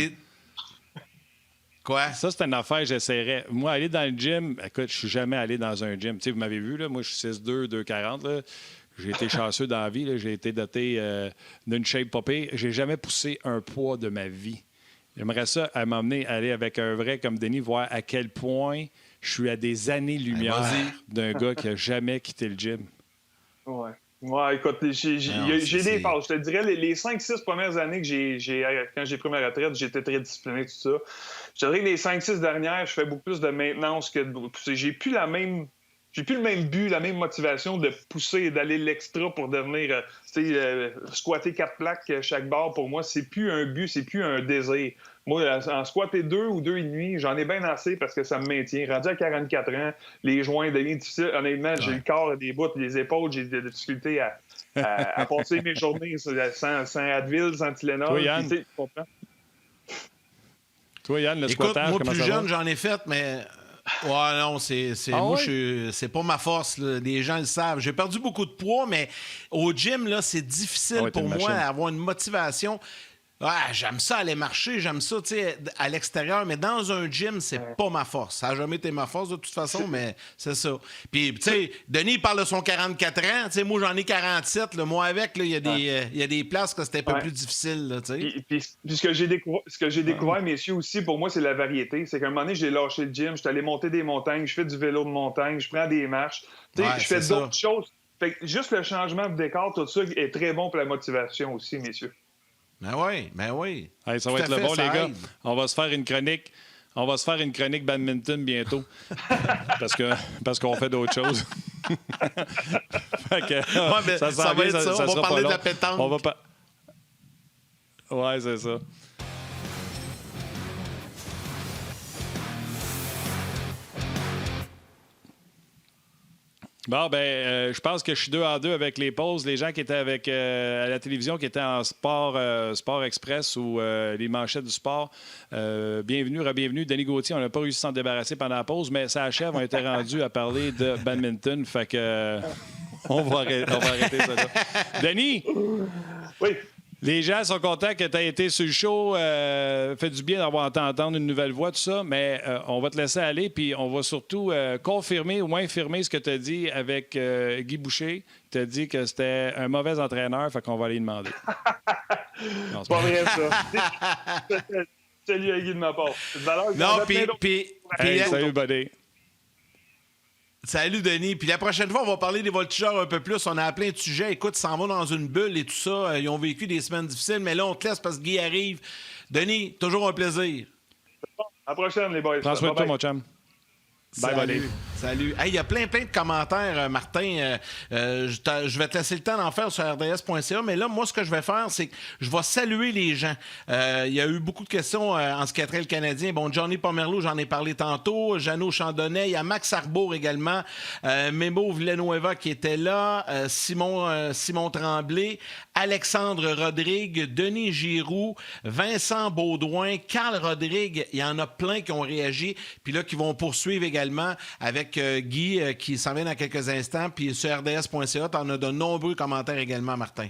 Quoi? Ça, c'est une affaire, j'essaierais. Moi, aller dans le gym, écoute, je suis jamais allé dans un gym. Tu sais, vous m'avez vu, là, moi, je suis 6'2", 2'40", là. J'ai été chanceux dans la vie. Là. J'ai été doté d'une shape pas pire. J'ai jamais poussé un poids de ma vie. J'aimerais ça à m'emmener aller avec un vrai comme Denis, voir à quel point je suis à des années-lumière d'un gars qui n'a jamais quitté le gym. Ouais. Ouais, écoute, j'ai des phases. Je te dirais, les 5-6 premières années que quand j'ai pris ma retraite, j'étais très discipliné, tout ça. Je te dirais que les 5-6 dernières, je fais beaucoup plus de maintenance que de pousser. J'ai plus le même but, la même motivation de pousser et d'aller l'extra pour devenir, squatter 4 plaques chaque barre. Pour moi, c'est plus un but, c'est plus un désir. Moi, en squatter 2 ou 2,5, j'en ai bien assez parce que ça me maintient. Rendu à 44 ans, les joints deviennent difficiles. Honnêtement, j'ai le corps des bouts, les épaules, j'ai des difficultés à passer mes journées sans Advil, sans Tylenol. Toi, Yann, tu comprends? Toi, Yann, le écoute, squattage, moi, comment plus ça jeune, va? j'en ai fait, mais... Ouais, non, c'est pas ma force. Là. Les gens le savent. J'ai perdu beaucoup de poids, mais au gym, là, c'est difficile pour moi d'avoir une motivation. Ah, j'aime ça aller marcher, j'aime ça à l'extérieur, mais dans un gym, c'est pas ma force. Ça n'a jamais été ma force de toute façon, mais c'est ça. Puis, tu sais, Denis parle de son 44 ans. Moi, j'en ai 47. Là. Moi, avec, il y a des places que c'était un peu plus difficile. Là, puis ce que j'ai découvert, messieurs, aussi, pour moi, c'est la variété. C'est qu'à un moment donné, j'ai lâché le gym, je suis allé monter des montagnes, je fais du vélo de montagne, je prends des marches. Je fais d'autres choses. Fait que juste le changement de décor, tout ça, est très bon pour la motivation aussi, messieurs. Ben oui. Hey, ça va être le bon, les gars. On va se faire une chronique. On va se faire une chronique badminton bientôt. parce qu'on fait d'autres choses. Fait que, ça va être ça. On va parler de la pétanque. Ouais, c'est ça. Bon, je pense que je suis 2 en 2 avec les pauses. Les gens qui étaient avec à la télévision, qui étaient en Sport Express ou les manchettes du sport, bienvenue, re-bienvenue. Denis Gauthier, on n'a pas réussi à s'en débarrasser pendant la pause, mais ça achève. On était rendu à parler de badminton. Fait que on va arrêter ça là. Denis! Oui. Les gens sont contents que tu aies été sur le show. Fait du bien d'avoir t'entendre une nouvelle voix, tout ça. Mais on va te laisser aller. Puis on va surtout confirmer ou infirmer ce que tu as dit avec Guy Boucher. Tu as dit que c'était un mauvais entraîneur. Fait qu'on va aller lui demander. Non, c'est pas vrai, ça. Salut à Guy de ma part. Non, puis salut, buddy. Salut, Denis. Puis la prochaine fois, on va parler des voltigeurs un peu plus. On a plein de sujets. Écoute, ils s'en vont dans une bulle et tout ça. Ils ont vécu des semaines difficiles, mais là, on te laisse parce que Guy arrive. Denis, toujours un plaisir. À la prochaine, les boys. Prends soin de toi, mon chum. Bye. Salut. Hey, il y a plein de commentaires, Martin. Je vais te laisser le temps d'en faire sur rds.ca, mais là, moi, ce que je vais faire, c'est que je vais saluer les gens. Il y a eu beaucoup de questions en ce qui a trait le Canadien. Bon, Johnny Pomerleau, j'en ai parlé tantôt. Jeannot Chandonnet, il y a Max Arbour également. Memo Villanueva qui était là. Simon Tremblay. Alexandre Rodrigue, Denis Giroux, Vincent Baudouin, Carl Rodrigue. Il y en a plein qui ont réagi, puis là, qui vont poursuivre également avec Guy, qui s'en vient dans quelques instants. Puis sur rds.ca, tu en as de nombreux commentaires également, Martin.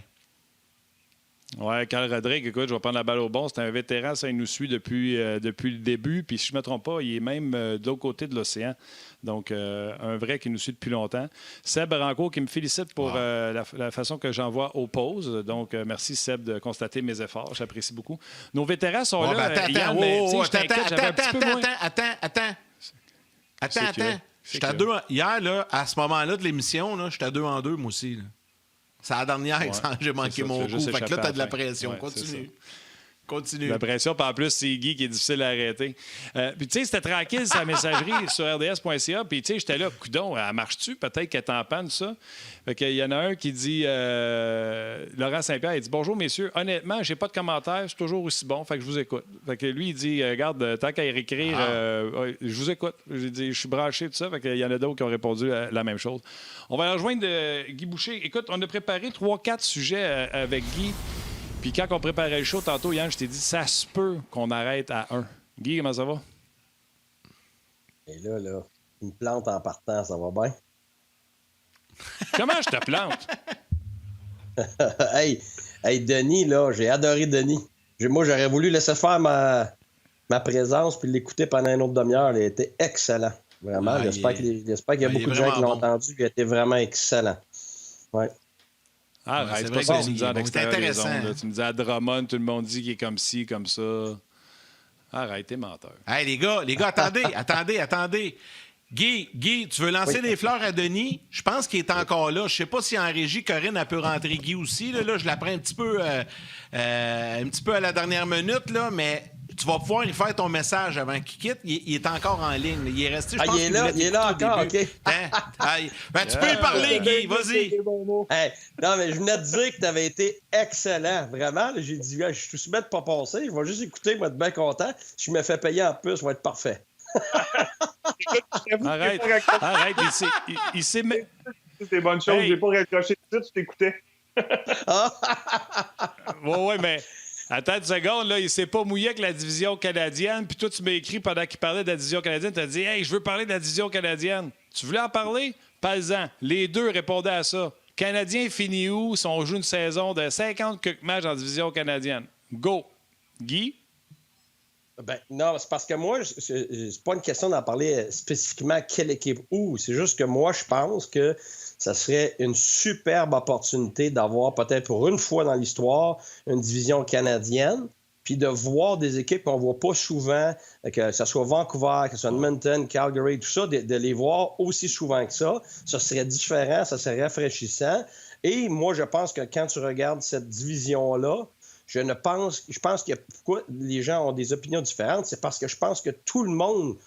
Oui, Carl Rodrigue, écoute, je vais prendre la balle au bon. C'est un vétéran, ça, il nous suit depuis le début. Puis si je ne me trompe pas, il est même de l'autre côté de l'océan. Donc, un vrai qui nous suit depuis longtemps. Seb Rancourt qui me félicite pour la façon que j'envoie aux pauses. Donc, merci Seb de constater mes efforts. J'apprécie beaucoup. Nos vétérans sont là. Attends. J'étais à 2 hier, là, à ce moment-là de l'émission, j'étais à 2 en 2, moi aussi. Là. C'est la dernière que j'ai manqué mon coup. Fait que là, t'as de la pression. Continue. La pression, puis en plus, c'est Guy qui est difficile à arrêter. Puis, tu sais, c'était tranquille, sa messagerie sur rds.ca. Puis, tu sais, j'étais là, coudon, elle marche-tu? Peut-être qu'elle est en panne, ça. Fait qu'il y en a un qui dit, Laurent Saint-Pierre, il dit, bonjour, messieurs. Honnêtement, j'ai pas de commentaires, c'est toujours aussi bon. Fait que je vous écoute. Fait que lui, il dit, regarde, tant qu'à y réécrire, je vous écoute. J'ai dit, je suis branché, tout ça. Fait qu'il y en a d'autres qui ont répondu la même chose. On va rejoindre Guy Boucher. Écoute, on a préparé 3-4 sujets avec Guy. Puis quand on préparait le show tantôt, Yann, je t'ai dit, ça se peut qu'on arrête à 1. Guy, comment ça va? Et là, une plante en partant, ça va bien? Comment je te plante? hey, Denis, là, j'ai adoré Denis. Moi, j'aurais voulu laisser faire ma présence puis l'écouter pendant une autre demi-heure. Il était excellent. Vraiment. J'espère qu'il y a beaucoup de gens qui l'ont entendu. Il était vraiment excellent. Ouais. C'est pas ça que tu me dis en extérieur des ondes. Tu me dis à Drummond, tout le monde dit qu'il est comme ci, comme ça. Arrête, t'es menteur. Hey, les gars, attendez. Guy, tu veux lancer des fleurs à Denis? Je pense qu'il est encore là. Je sais pas si en régie, Corinne, elle peut rentrer Guy aussi. Là, je la prends un petit peu à la dernière minute, là, mais tu vas pouvoir lui faire ton message avant qu'il quitte. Il est encore en ligne. Il est resté, je pense il est là encore, OK. Tu peux y parler, Guy. Vas-y. Hey, non, mais je venais de dire que tu avais été excellent. Vraiment, là, j'ai dit, je suis tout soumis de pas passer. Je vais juste écouter, je vais être bien content. Si je me fais payer en plus, je vais être parfait. Arrête. Il s'est mis... C'est bonne chose. J'ai pas raccroché tout de suite, je t'écoutais. Oui, mais... Attends une seconde, là, il s'est pas mouillé avec la division canadienne, puis toi, tu m'as écrit pendant qu'il parlait de la division canadienne, tu as dit « Hey, je veux parler de la division canadienne. » Tu voulais en parler? Parle-en. Les deux répondaient à ça. Canadien finit où si on joue une saison de 50 quelques matchs en division canadienne? Go! Guy? Ben, non, c'est parce que moi, c'est pas une question d'en parler spécifiquement quelle équipe où. C'est juste que moi, je pense que ça serait une superbe opportunité d'avoir peut-être pour une fois dans l'histoire une division canadienne, puis de voir des équipes qu'on ne voit pas souvent, que ce soit Vancouver, que ce soit Edmonton, Calgary, tout ça, de les voir aussi souvent que ça. Ça serait différent, ça serait rafraîchissant. Et moi, je pense que quand tu regardes cette division-là, je pense que pourquoi les gens ont des opinions différentes, c'est parce que je pense que tout le monde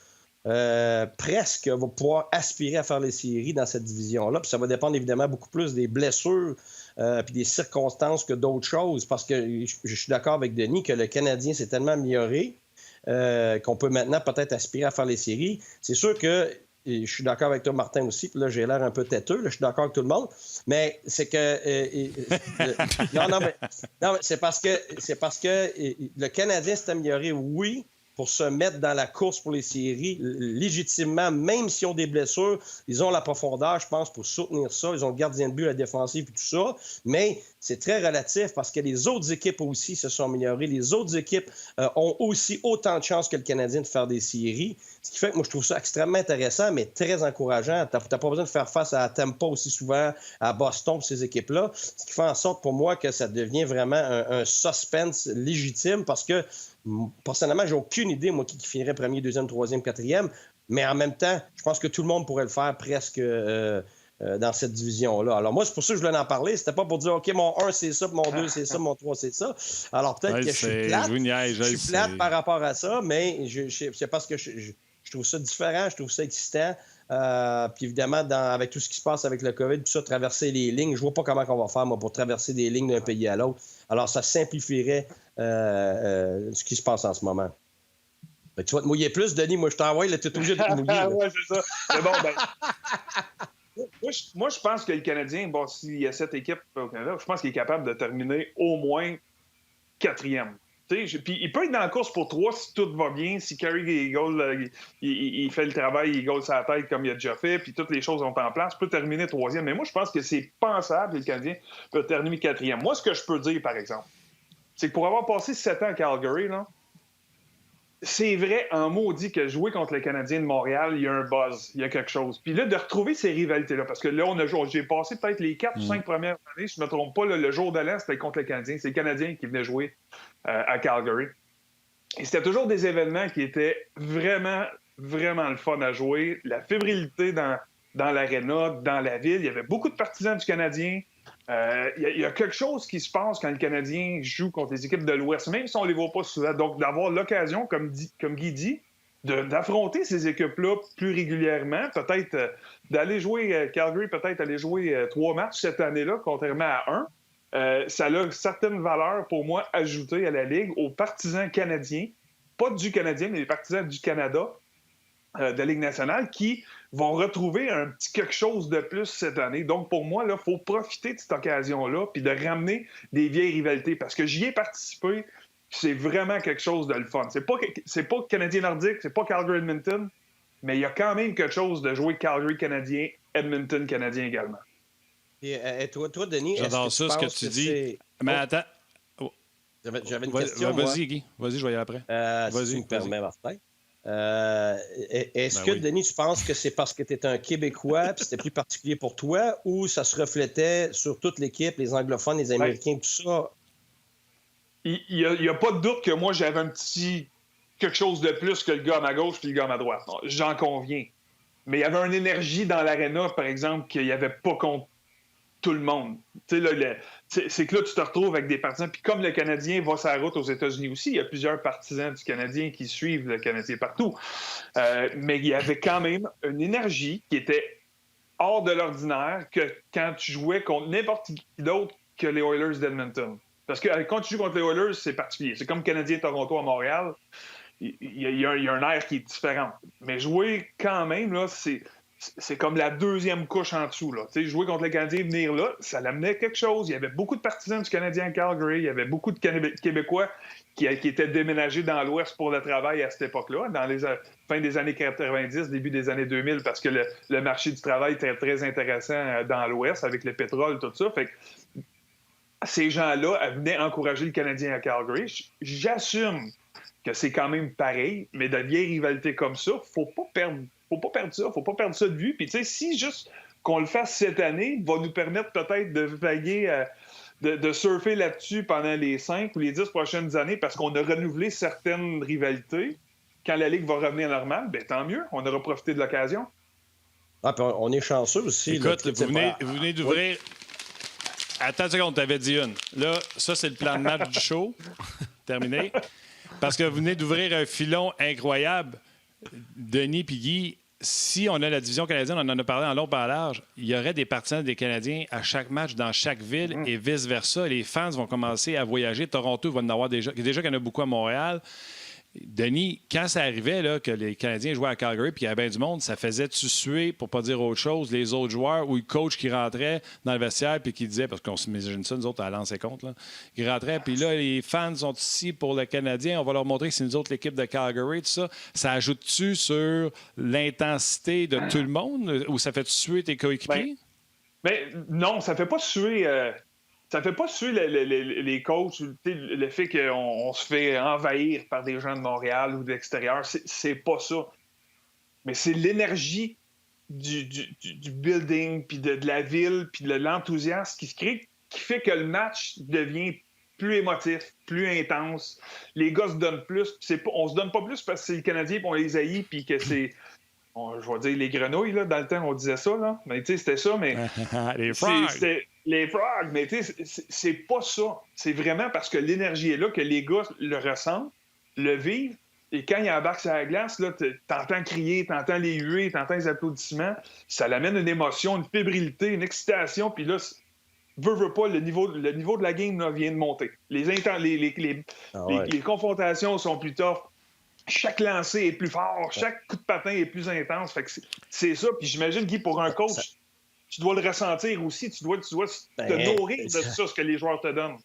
presque va pouvoir aspirer à faire les séries dans cette division-là. Puis ça va dépendre évidemment beaucoup plus des blessures puis des circonstances que d'autres choses. Parce que je suis d'accord avec Denis que le Canadien s'est tellement amélioré qu'on peut maintenant peut-être aspirer à faire les séries. C'est sûr que et je suis d'accord avec toi, Martin, aussi. Puis là, j'ai l'air un peu têteux. Là, je suis d'accord avec tout le monde. Mais c'est que... non, mais c'est parce que le Canadien s'est amélioré, oui, pour se mettre dans la course pour les séries, légitimement, même s'ils ont des blessures, ils ont la profondeur, je pense, pour soutenir ça. Ils ont le gardien de but, la défensive et tout ça. Mais c'est très relatif parce que les autres équipes aussi se sont améliorées. Les autres équipes ont aussi autant de chances que le Canadien de faire des séries. Ce qui fait que moi, je trouve ça extrêmement intéressant, mais très encourageant. Tu n'as pas besoin de faire face à Tampa aussi souvent, à Boston, ces équipes-là. Ce qui fait en sorte pour moi que ça devient vraiment un suspense légitime parce que personnellement, j'ai aucune idée, moi, qui finirait premier, deuxième, troisième, quatrième. Mais en même temps, je pense que tout le monde pourrait le faire presque dans cette division-là. Alors moi, c'est pour ça que je voulais en parler. C'était pas pour dire, OK, mon 1, c'est ça, puis mon 2, c'est ça, mon 3, c'est ça. Alors peut-être que je suis plate. Je suis plate par rapport à ça, mais c'est parce que je trouve ça différent, je trouve ça excitant. Puis évidemment, avec tout ce qui se passe avec le COVID, tout ça, traverser les lignes, je vois pas comment on va faire, moi, pour traverser des lignes d'un pays à l'autre. Alors, ça simplifierait ce qui se passe en ce moment. Fait que tu vas te mouiller plus, Denis. Moi, je t'envoie, tu es obligé de te mouiller. Oui, c'est ça. Mais bon, moi, je pense que le Canadien, bon, s'il y a 7 équipes au Canada, je pense qu'il est capable de terminer au moins 4e. Puis il peut être dans la course pour 3 si tout va bien, si Carey il fait le travail, il goal sa tête comme il a déjà fait, puis toutes les choses sont en place, peut terminer 3e. Mais moi, je pense que c'est pensable que le Canadien peut terminer 4e. Moi, ce que je peux dire, par exemple, c'est que pour avoir passé 7 ans à Calgary, là, c'est vrai en maudit que jouer contre le Canadien de Montréal, il y a un buzz, il y a quelque chose. Puis là, de retrouver ces rivalités-là, parce que là, j'ai passé peut-être les 4 ou 5 premières années, je ne me trompe pas, le jour de l'Est, c'était contre le Canadien. C'est le Canadien qui venait jouer à Calgary. Et c'était toujours des événements qui étaient vraiment, vraiment le fun à jouer. La fébrilité dans l'aréna, dans la ville. Il y avait beaucoup de partisans du Canadien. Il y a quelque chose qui se passe quand le Canadien joue contre les équipes de l'Ouest, même si on ne les voit pas souvent. Donc, d'avoir l'occasion, comme Guy dit, d'affronter ces équipes-là plus régulièrement, peut-être d'aller jouer Calgary, peut-être aller jouer 3 matchs cette année-là, contrairement à 1. Ça a certaines valeurs, pour moi, ajoutées à la Ligue, aux partisans canadiens, pas du Canadien, mais les partisans du Canada, de la Ligue nationale, qui vont retrouver un petit quelque chose de plus cette année. Donc, pour moi, il faut profiter de cette occasion-là puis de ramener des vieilles rivalités, parce que j'y ai participé, c'est vraiment quelque chose de le fun. C'est pas Canadien nordique, c'est pas Calgary-Edmonton, mais il y a quand même quelque chose de jouer Calgary-Canadien, Edmonton-Canadien également. Et toi, Denis, j'adore ça, ce que tu dis. Mais attends. J'avais une question. Vas-y, Guy. Vas-y, je vais y aller après. Vas-y, si tu me permets, Martin. Est-ce que, Denis, tu penses que c'est parce que tu es un Québécois puis c'était plus particulier pour toi, ou ça se reflétait sur toute l'équipe, les anglophones, les Américains, tout ça? Il n'y a pas de doute que moi, j'avais un petit quelque chose de plus que le gars à ma gauche puis le gars à ma droite. J'en conviens. Mais il y avait une énergie dans l'aréna, par exemple, qu'il n'y avait pas contre tout le monde. C'est que là, tu te retrouves avec des partisans. Puis comme le Canadien va sa route aux États-Unis aussi, il y a plusieurs partisans du Canadien qui suivent le Canadien partout. Mais il y avait quand même une énergie qui était hors de l'ordinaire que quand tu jouais contre n'importe qui d'autre que les Oilers d'Edmonton. Parce que quand tu joues contre les Oilers, c'est particulier. C'est comme Canadien-Toronto à Montréal. Il y a un air qui est différent. Mais jouer quand même, là, c'est comme la deuxième couche en dessous. Là. Jouer contre le Canadien, venir là, ça l'amenait quelque chose. Il y avait beaucoup de partisans du Canadien à Calgary. Il y avait beaucoup de Québécois qui étaient déménagés dans l'Ouest pour le travail à cette époque-là, dans les fin des années 90, début des années 2000, parce que le marché du travail était très intéressant dans l'Ouest avec le pétrole, tout ça. Fait que ces gens-là venaient encourager le Canadien à Calgary. J'assume que c'est quand même pareil, mais de vieilles rivalités comme ça, faut pas perdre ça de vue. Puis tu sais, si juste qu'on le fasse cette année, va nous permettre peut-être de vaguer, de surfer là-dessus pendant les 5 ou les 10 prochaines années, parce qu'on a renouvelé certaines rivalités. Quand la Ligue va revenir normale, bien tant mieux, on aura profité de l'occasion. Ah, puis on est chanceux aussi. Écoute, vous venez d'ouvrir... Oui. Attends une seconde, t'avais dit une. Là, ça, c'est le plan de match du show. Terminé. Parce que vous venez d'ouvrir un filon incroyable. Denis puis Guy, si on a la division canadienne, on en a parlé en long par large, il y aurait des partisans des Canadiens à chaque match dans chaque ville et vice-versa. Les fans vont commencer à voyager. Toronto va en avoir déjà qu'il y en a beaucoup à Montréal. Denis, quand ça arrivait là, que les Canadiens jouaient à Calgary puis il y avait bien du monde, ça faisait-tu suer, pour pas dire autre chose, les autres joueurs ou le coach qui rentrait dans le vestiaire puis qui disait, parce qu'on s'imagine ça, nous autres, à lancer compte, là, qui rentrait, puis là, les fans sont ici pour le Canadien, on va leur montrer que c'est nous autres, l'équipe de Calgary, tout ça. Ça ajoute-tu sur l'intensité de tout le monde ou ça fait suer tes coéquipiers? Non, ça fait pas suer... Ça fait pas suer les coachs, le fait qu'on se fait envahir par des gens de Montréal ou de l'extérieur. C'est pas ça. Mais c'est l'énergie du building, puis de la ville, puis de l'enthousiasme qui se crée, qui fait que le match devient plus émotif, plus intense. Les gars se donnent plus. On se donne pas plus parce que c'est les Canadiens, puis on les haït, puis que c'est... je vais dire les grenouilles, là. Dans le temps, on disait ça, là. Mais tu sais, c'était ça, mais... Les frogs! Les frogs, mais tu sais, c'est pas ça. C'est vraiment parce que l'énergie est là, que les gars le ressentent, le vivent, et quand il embarque sur la glace, là, t'entends crier, t'entends les huées, t'entends les applaudissements, ça l'amène une émotion, une fébrilité, une excitation, puis là, veut pas, le niveau de la game là, vient de monter. Les confrontations sont plus tough. Chaque lancer est plus fort, chaque coup de patin est plus intense. Fait que c'est ça. Puis j'imagine, Guy, pour un coach, tu dois le ressentir aussi. Tu dois te nourrir de ça, ce que les joueurs te donnent.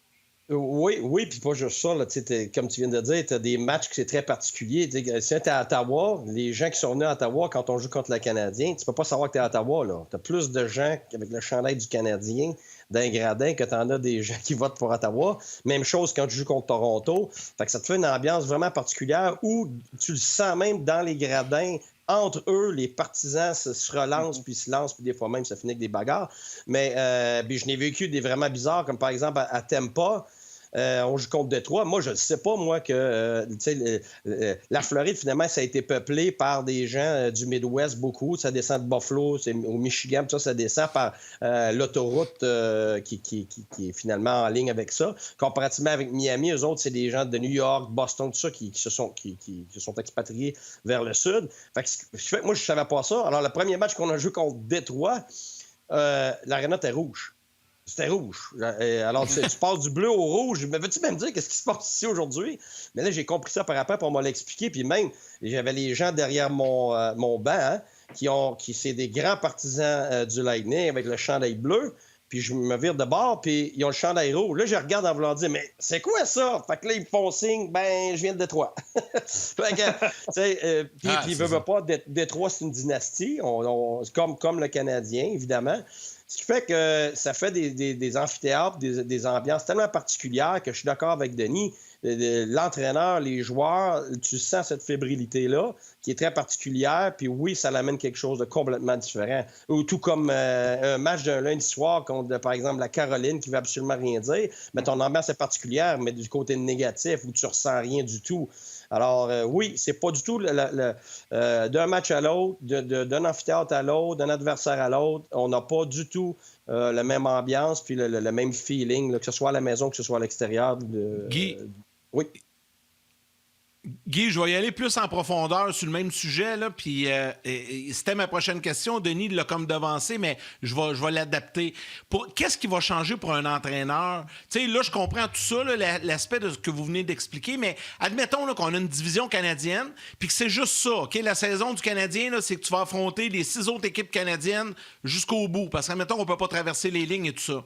Oui, puis pas juste ça. Là, comme tu viens de dire, tu as des matchs qui c'est très particulier. Si tu es à Ottawa, les gens qui sont venus à Ottawa quand on joue contre le Canadien, tu peux pas savoir que tu es à Ottawa. Tu as plus de gens avec le chandail du Canadien d'un gradin que tu en as des gens qui votent pour Ottawa. Même chose quand tu joues contre Toronto. Fait que ça te fait une ambiance vraiment particulière où tu le sens même dans les gradins. Entre eux, les partisans se relancent, puis se lancent, puis des fois même, ça finit avec des bagarres. Mais je n'ai vécu des vraiment bizarres, comme par exemple à Tampa. On joue contre Détroit. Moi, je ne sais pas, moi, que la Floride, finalement, ça a été peuplé par des gens du Midwest, beaucoup. Ça descend de Buffalo, c'est au Michigan, ça descend par l'autoroute qui est finalement en ligne avec ça. Comparativement avec Miami, eux autres, c'est des gens de New York, Boston, tout ça, qui se sont expatriés vers le sud. Fait que, moi, je ne savais pas ça. Alors, le premier match qu'on a joué contre Détroit, l'aréna était rouge. C'était rouge. Alors, tu passes du bleu au rouge. Mais veux-tu même dire qu'est-ce qui se passe ici aujourd'hui? Mais là, j'ai compris ça par après, pour me l'expliquer. Puis même, j'avais les gens derrière mon banc qui c'est des grands partisans du Lightning avec le chandail bleu. Puis je me vire de bord, puis ils ont le chandail rouge. Là, je regarde en voulant dire, mais c'est quoi ça? Fait que là, ils me font signe, je viens de Détroit. Fait que, puis ils veulent pas, Détroit, c'est une dynastie, comme le Canadien, évidemment. Ce qui fait que ça fait des amphithéâtres, des ambiances tellement particulières que je suis d'accord avec Denis. L'entraîneur, les joueurs, tu sens cette fébrilité-là qui est très particulière. Puis oui, ça l'amène quelque chose de complètement différent. Ou tout comme un match d'un lundi soir contre, par exemple, la Caroline qui ne veut absolument rien dire. Mais ton ambiance est particulière, mais du côté négatif où tu ressens rien du tout. Alors, oui, c'est pas du tout d'un match à l'autre, d'un amphithéâtre à l'autre, d'un adversaire à l'autre. On n'a pas du tout la même ambiance puis le même feeling, là, que ce soit à la maison, que ce soit à l'extérieur. Guy, oui. Guy, je vais y aller plus en profondeur sur le même sujet, là, puis c'était ma prochaine question. Denis l'a comme devancé, mais je vais l'adapter. Qu'est-ce qui va changer pour un entraîneur? Tu sais, là, je comprends tout ça, là, l'aspect de ce que vous venez d'expliquer, mais admettons là, qu'on a une division canadienne, puis que c'est juste ça, OK? La saison du Canadien, là, c'est que tu vas affronter les 6 autres équipes canadiennes jusqu'au bout, parce qu'admettons qu'on ne peut pas traverser les lignes et tout ça.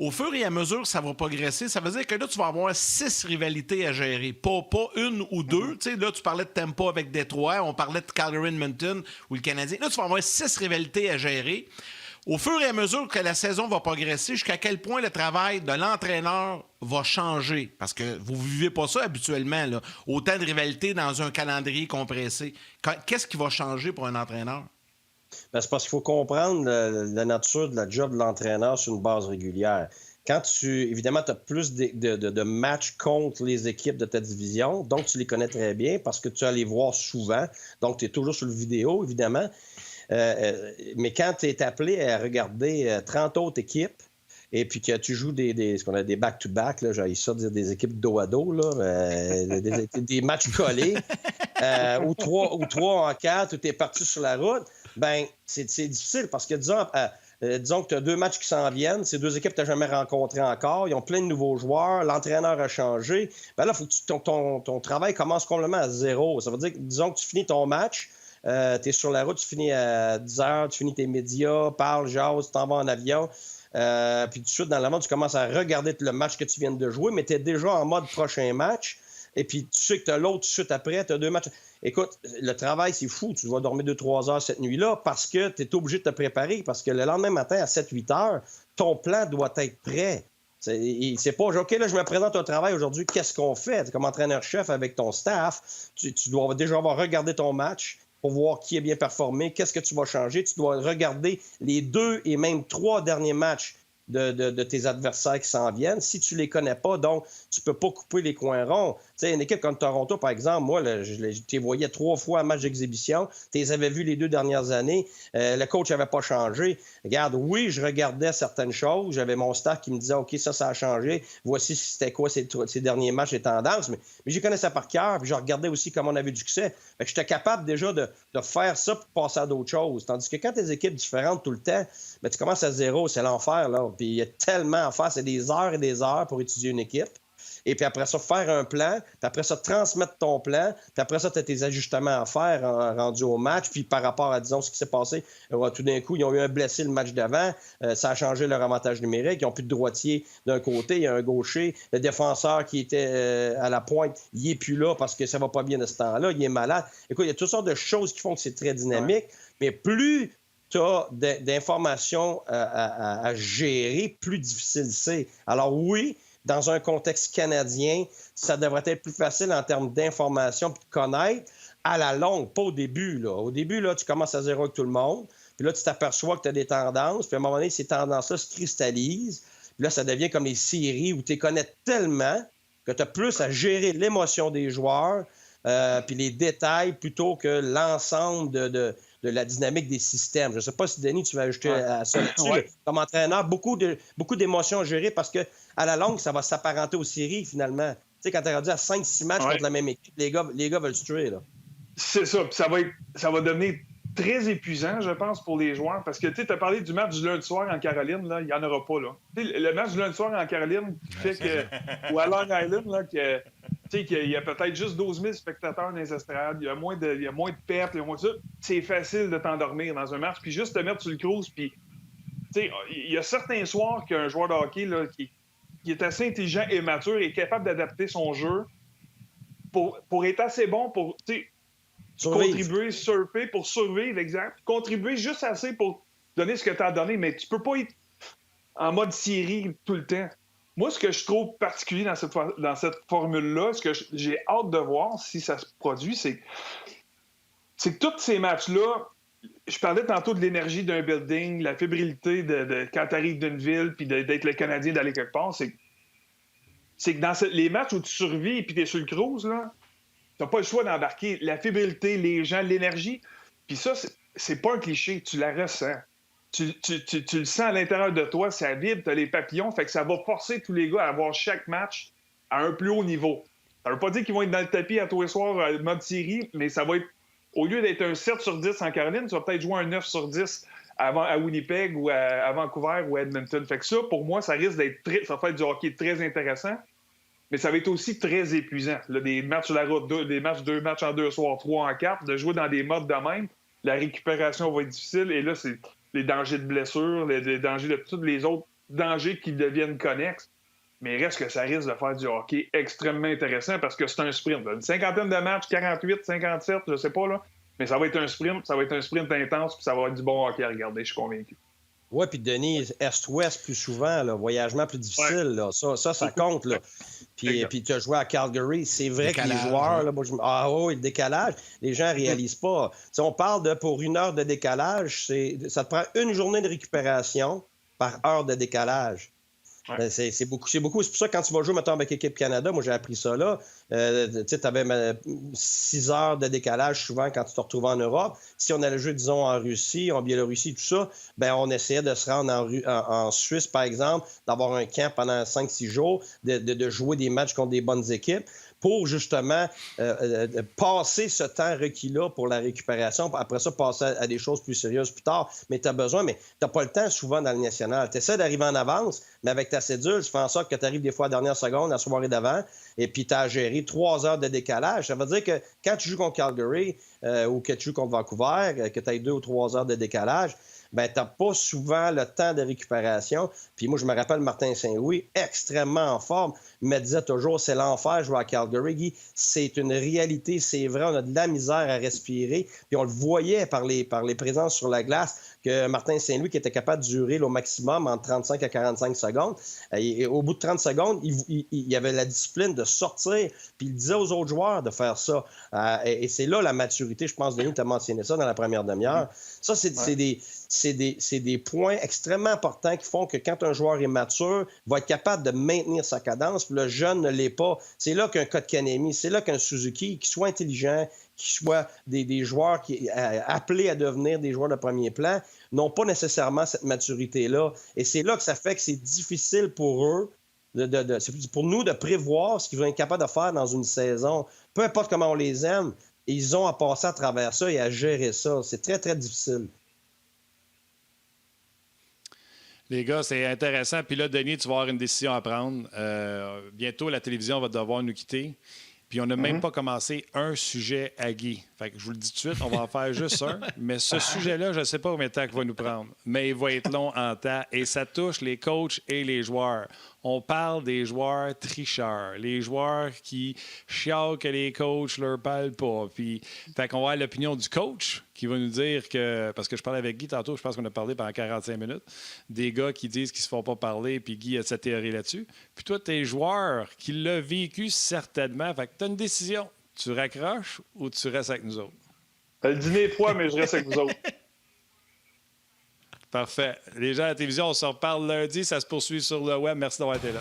Au fur et à mesure que ça va progresser, ça veut dire que là, tu vas avoir 6 rivalités à gérer, pas une ou deux. Tu sais, là, tu parlais de Tampa avec Détroit, on parlait de Calgary-Edmonton ou le Canadien. Là, tu vas avoir 6 rivalités à gérer. Au fur et à mesure que la saison va progresser, jusqu'à quel point le travail de l'entraîneur va changer. Parce que vous ne vivez pas ça habituellement, là. Autant de rivalités dans un calendrier compressé. Qu'est-ce qui va changer pour un entraîneur? C'est parce qu'il faut comprendre la nature de la job de l'entraîneur sur une base régulière. Quand évidemment, tu as plus de matchs contre les équipes de ta division, donc tu les connais très bien parce que tu vas les voir souvent. Donc, tu es toujours sur le vidéo, évidemment. Mais quand tu es appelé à regarder 30 autres équipes, et puis que tu joues ce qu'on a des back-to-back, là, j'ai ça dire des équipes dos à dos, là, des matchs collés. ou 3 en 4, où tu es parti sur la route, ben c'est difficile parce que, disons que tu as 2 matchs qui s'en viennent, ces 2 équipes que tu n'as jamais rencontrées encore, ils ont plein de nouveaux joueurs, l'entraîneur a changé. Ben là, il faut que ton travail commence complètement à zéro. Ça veut dire que, disons que tu finis ton match, tu es sur la route, tu finis à 10 heures, tu finis tes médias, parles, jases, tu t'en vas en avion. Puis tout de suite, dans l'avant, tu commences à regarder le match que tu viens de jouer, mais tu es déjà en mode prochain match. Et puis tu sais que tu as l'autre tout de suite après, tu as 2 matchs. Écoute, le travail, c'est fou. Tu vas dormir 2-3 heures cette nuit-là parce que tu es obligé de te préparer. Parce que le lendemain matin, à 7-8 heures, ton plan doit être prêt. C'est pas, OK, là, je me présente au travail aujourd'hui, qu'est-ce qu'on fait? T'es comme entraîneur-chef avec ton staff, tu dois déjà avoir regardé ton match pour voir qui est bien performé, qu'est-ce que tu vas changer. Tu dois regarder les 2 et même 3 derniers matchs de tes adversaires qui s'en viennent. Si tu les connais pas, donc, tu peux pas couper les coins ronds. Tu sais, une équipe comme Toronto, par exemple, moi, je les voyais 3 fois en match d'exhibition. Tu les avais vus les 2 dernières années. Le coach n'avait pas changé. Regarde, oui, je regardais certaines choses. J'avais mon staff qui me disait, OK, ça a changé. Voici c'était quoi ces derniers matchs, les tendances. Mais je connaissais par cœur. Puis je regardais aussi comment on avait du succès. Fait que j'étais capable déjà de faire ça pour passer à d'autres choses. Tandis que quand tes équipes différentes tout le temps, ben, tu commences à zéro, c'est l'enfer, là. Puis il y a tellement à faire, c'est des heures et des heures pour étudier une équipe. Et puis après ça, faire un plan, puis après ça, transmettre ton plan, puis après ça, tu as tes ajustements à faire rendu au match, puis par rapport à, disons, ce qui s'est passé, tout d'un coup, ils ont eu un blessé le match d'avant, ça a changé leur avantage numérique, ils n'ont plus de droitier d'un côté, il y a un gaucher, le défenseur qui était à la pointe, il n'est plus là parce que ça va pas bien de ce temps-là, il est malade. Écoute, il y a toutes sortes de choses qui font que c'est très dynamique, mais plus tu as d'informations à gérer, plus difficile c'est. Alors oui, dans un contexte canadien, ça devrait être plus facile en termes d'information et de connaître à la longue, pas au début. Là. Au début, là, tu commences à zéro avec tout le monde, puis là, tu t'aperçois que tu as des tendances, puis à un moment donné, ces tendances-là se cristallisent, puis là, ça devient comme les séries où tu les connais tellement que tu as plus à gérer l'émotion des joueurs, puis les détails plutôt que l'ensemble de la dynamique des systèmes. Je ne sais pas si, Denis, tu vas ajouter à ça là-dessus. Ouais. Comme entraîneur, beaucoup d'émotions à gérer parce que à la longue, ça va s'apparenter aux séries, finalement. Tu sais, quand tu es rendu à 5-6 matchs contre la même équipe, les gars veulent se tuer, là. C'est ça. Puis ça va devenir très épuisant, je pense, pour les joueurs. Parce que tu as parlé du match du lundi soir en Caroline, là, il n'y en aura pas, là. Le match du lundi soir en Caroline qui fait que... ou à Long Island, là, qu'il y a peut-être juste 12 000 spectateurs dans les estrades, il y a moins de pertes, il y a moins de ça. C'est facile de t'endormir dans un match, puis juste te mettre sur le cruise, puis... Il y a certains soirs qu'un joueur de hockey là, qui est assez intelligent et mature et capable d'adapter son jeu pour être assez bon pour contribuer, surfer, pour survivre, exact. Contribuer juste assez pour donner ce que tu as donné, mais tu peux pas être en mode série tout le temps. Moi, ce que je trouve particulier dans cette formule-là, ce que j'ai hâte de voir si ça se produit, c'est que tous ces matchs-là, je parlais tantôt de l'énergie d'un building, la fébrilité de quand tu arrives d'une ville, puis d'être le Canadien d'aller quelque part, c'est que dans les matchs où tu survis et puis tu es sur le cruise, là, tu n'as pas le choix d'embarquer. La fébrilité, les gens, l'énergie. Puis ça, c'est pas un cliché, tu la ressens. Tu le sens à l'intérieur de toi, ça vibre, tu as les papillons, fait que ça va forcer tous les gars à avoir chaque match à un plus haut niveau. Ça veut pas dire qu'ils vont être dans le tapis à tous les soirs mode série, mais ça va être, au lieu d'être un 7 sur 10 en Caroline, tu vas peut-être jouer un 9 sur 10 à Winnipeg ou à Vancouver ou à Edmonton. Fait que ça, pour moi, ça risque d'être ça va faire du hockey très intéressant, mais ça va être aussi très épuisant. Là, des matchs sur la route, deux matchs en 2 soirs, 3 en 4, de jouer dans des modes de même, la récupération va être difficile, et là, c'est les dangers de blessure, les dangers de tous les autres dangers qui deviennent connexes. Mais il reste que ça risque de faire du hockey extrêmement intéressant parce que c'est un sprint. Une cinquantaine de matchs, 48, 57, je sais pas, là. Mais ça va être un sprint intense, puis ça va être du bon hockey à regarder, je suis convaincu. Oui, puis Denis, Est-Ouest plus souvent, là, voyagement plus difficile, là. Ça compte, là. Puis tu as joué à Calgary. C'est vrai que les joueurs, là, le décalage, les gens ne réalisent pas. Si on parle pour 1 heure de décalage, ça te prend 1 journée de récupération par heure de décalage. Ouais. C'est beaucoup. C'est pour ça que quand tu vas jouer, mettons, avec Équipe Canada, moi, j'ai appris ça là. Tu avais 6 heures de décalage souvent quand tu te retrouvais en Europe. Si on allait jouer, disons, en Russie, en Biélorussie, tout ça, ben on essayait de se rendre en Suisse, par exemple, d'avoir un camp pendant 5-6 jours, de jouer des matchs contre des bonnes équipes. pour justement passer ce temps requis-là pour la récupération. Après ça, passer à des choses plus sérieuses plus tard. Mais tu as besoin, mais tu n'as pas le temps souvent dans le national. Tu essaies d'arriver en avance, mais avec ta cédule, tu fais en sorte que tu arrives des fois à la dernière seconde, la soirée d'avant, et puis tu as à gérer 3 heures de décalage. Ça veut dire que quand tu joues contre Calgary ou que tu joues contre Vancouver, que tu as 2 ou 3 heures de décalage, ben tu n'as pas souvent le temps de récupération. Puis moi, je me rappelle Martin Saint-Louis, extrêmement en forme, me disait toujours, c'est l'enfer jouer à Calgary. Guy, c'est une réalité, c'est vrai, on a de la misère à respirer. Puis on le voyait par les présences sur la glace, que Martin Saint-Louis qui était capable de durer au maximum entre 35 à 45 secondes. Et au bout de 30 secondes, il avait la discipline de sortir, puis il disait aux autres joueurs de faire ça. Et c'est là la maturité, je pense, Denis, tu as mentionné ça dans la première demi-heure. Ça, c'est des points extrêmement importants qui font que quand un joueur est mature, il va être capable de maintenir sa cadence, puis le jeune ne l'est pas. C'est là qu'un Kotkaniemi, c'est là qu'un Suzuki, qui soit intelligent, qui soient des joueurs appelés à devenir des joueurs de premier plan, n'ont pas nécessairement cette maturité-là. Et c'est là que ça fait que c'est difficile pour eux, c'est pour nous de prévoir ce qu'ils vont être capables de faire dans une saison. Peu importe comment on les aime, ils ont à passer à travers ça et à gérer ça. C'est très, très difficile. Les gars, c'est intéressant. Puis là, Denis, tu vas avoir une décision à prendre. Bientôt, la télévision va devoir nous quitter. Puis on n'a même pas commencé un sujet à Guy. Fait que je vous le dis tout de suite, on va en faire juste un. Mais ce sujet-là, je ne sais pas combien de temps il va nous prendre. Mais il va être long en temps. Et ça touche les coachs et les joueurs. On parle des joueurs tricheurs. Les joueurs qui chialent que les coachs ne leur parlent pas. Puis, fait qu'on va avoir l'opinion du coach qui va nous dire que... Parce que je parlais avec Guy tantôt, je pense qu'on a parlé pendant 45 minutes. Des gars qui disent qu'ils ne se font pas parler, puis Guy a sa théorie là-dessus. Puis toi, t'es joueur qui l'a vécu certainement. Fait que tu as une décision. Tu raccroches ou tu restes avec nous autres? Le dîner est froid, mais je reste avec vous autres. Parfait. Les gens à la télévision, on se reparle lundi. Ça se poursuit sur le web. Merci d'avoir été là.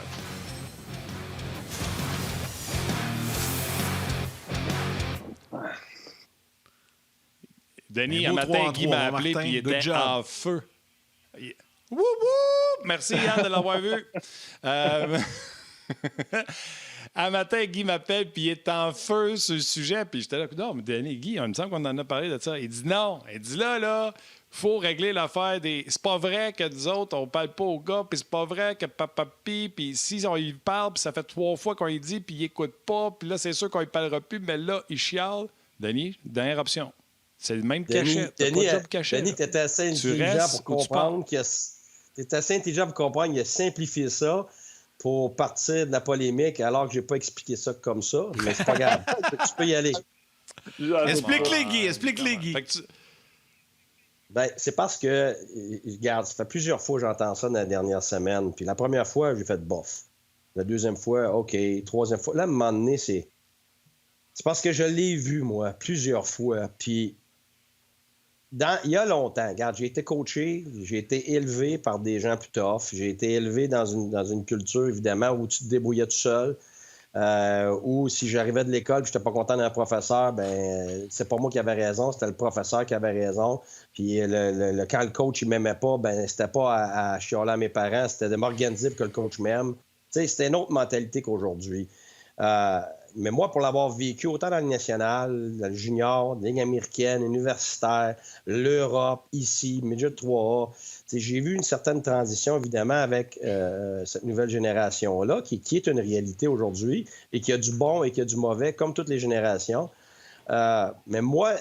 Denis, un matin, Guy m'a appelé et il était en feu. Wouh, wouh! Merci, Yann, de l'avoir vu. Un matin, Guy m'appelle puis il est en feu sur le sujet. Puis j'étais là, non, mais Denis, Guy, il me semble qu'on en a parlé de ça. Il dit non. Il dit là, faut régler l'affaire des... C'est pas vrai que nous autres, on parle pas aux gars, puis c'est pas vrai que papapi, puis si on y parle, puis ça fait 3 fois qu'on y dit, puis il écoute pas, puis là, c'est sûr qu'on y parlera plus, mais là, il chiale. Denis, dernière option. C'est le même cachet. Denis, t'étais assez intelligent pour comprendre qu'il a simplifié ça pour partir de la polémique, alors que j'ai pas expliqué ça comme ça, mais c'est pas grave. Tu peux y aller. Explique-les, Guy, explique-les, Guy. Ben, c'est parce que, regarde, ça fait plusieurs fois que j'entends ça dans la dernière semaine. Puis la première fois, j'ai fait bof. La deuxième fois, OK. Troisième fois. Là, à un moment donné, c'est parce que je l'ai vu, moi, plusieurs fois. Puis, il y a longtemps, regarde, j'ai été coaché, j'ai été élevé par des gens plus tough. J'ai été élevé dans une culture, évidemment, où tu te débrouillais tout seul. Ou si j'arrivais de l'école et je n'étais pas content d'un professeur, ben c'est pas moi qui avais raison, c'était le professeur qui avait raison. Puis quand le coach ne m'aimait pas, ben c'était pas à chialer à mes parents, c'était de m'organiser pour que le coach m'aime. Tu sais, c'était une autre mentalité qu'aujourd'hui. Mais moi, pour l'avoir vécu autant dans le national, dans le junior, dans la Ligue américaine, universitaire, l'Europe, ici, Midget 3A, j'ai vu une certaine transition, évidemment, avec cette nouvelle génération-là, qui est une réalité aujourd'hui, et qui a du bon et qui a du mauvais, comme toutes les générations. Mais moi,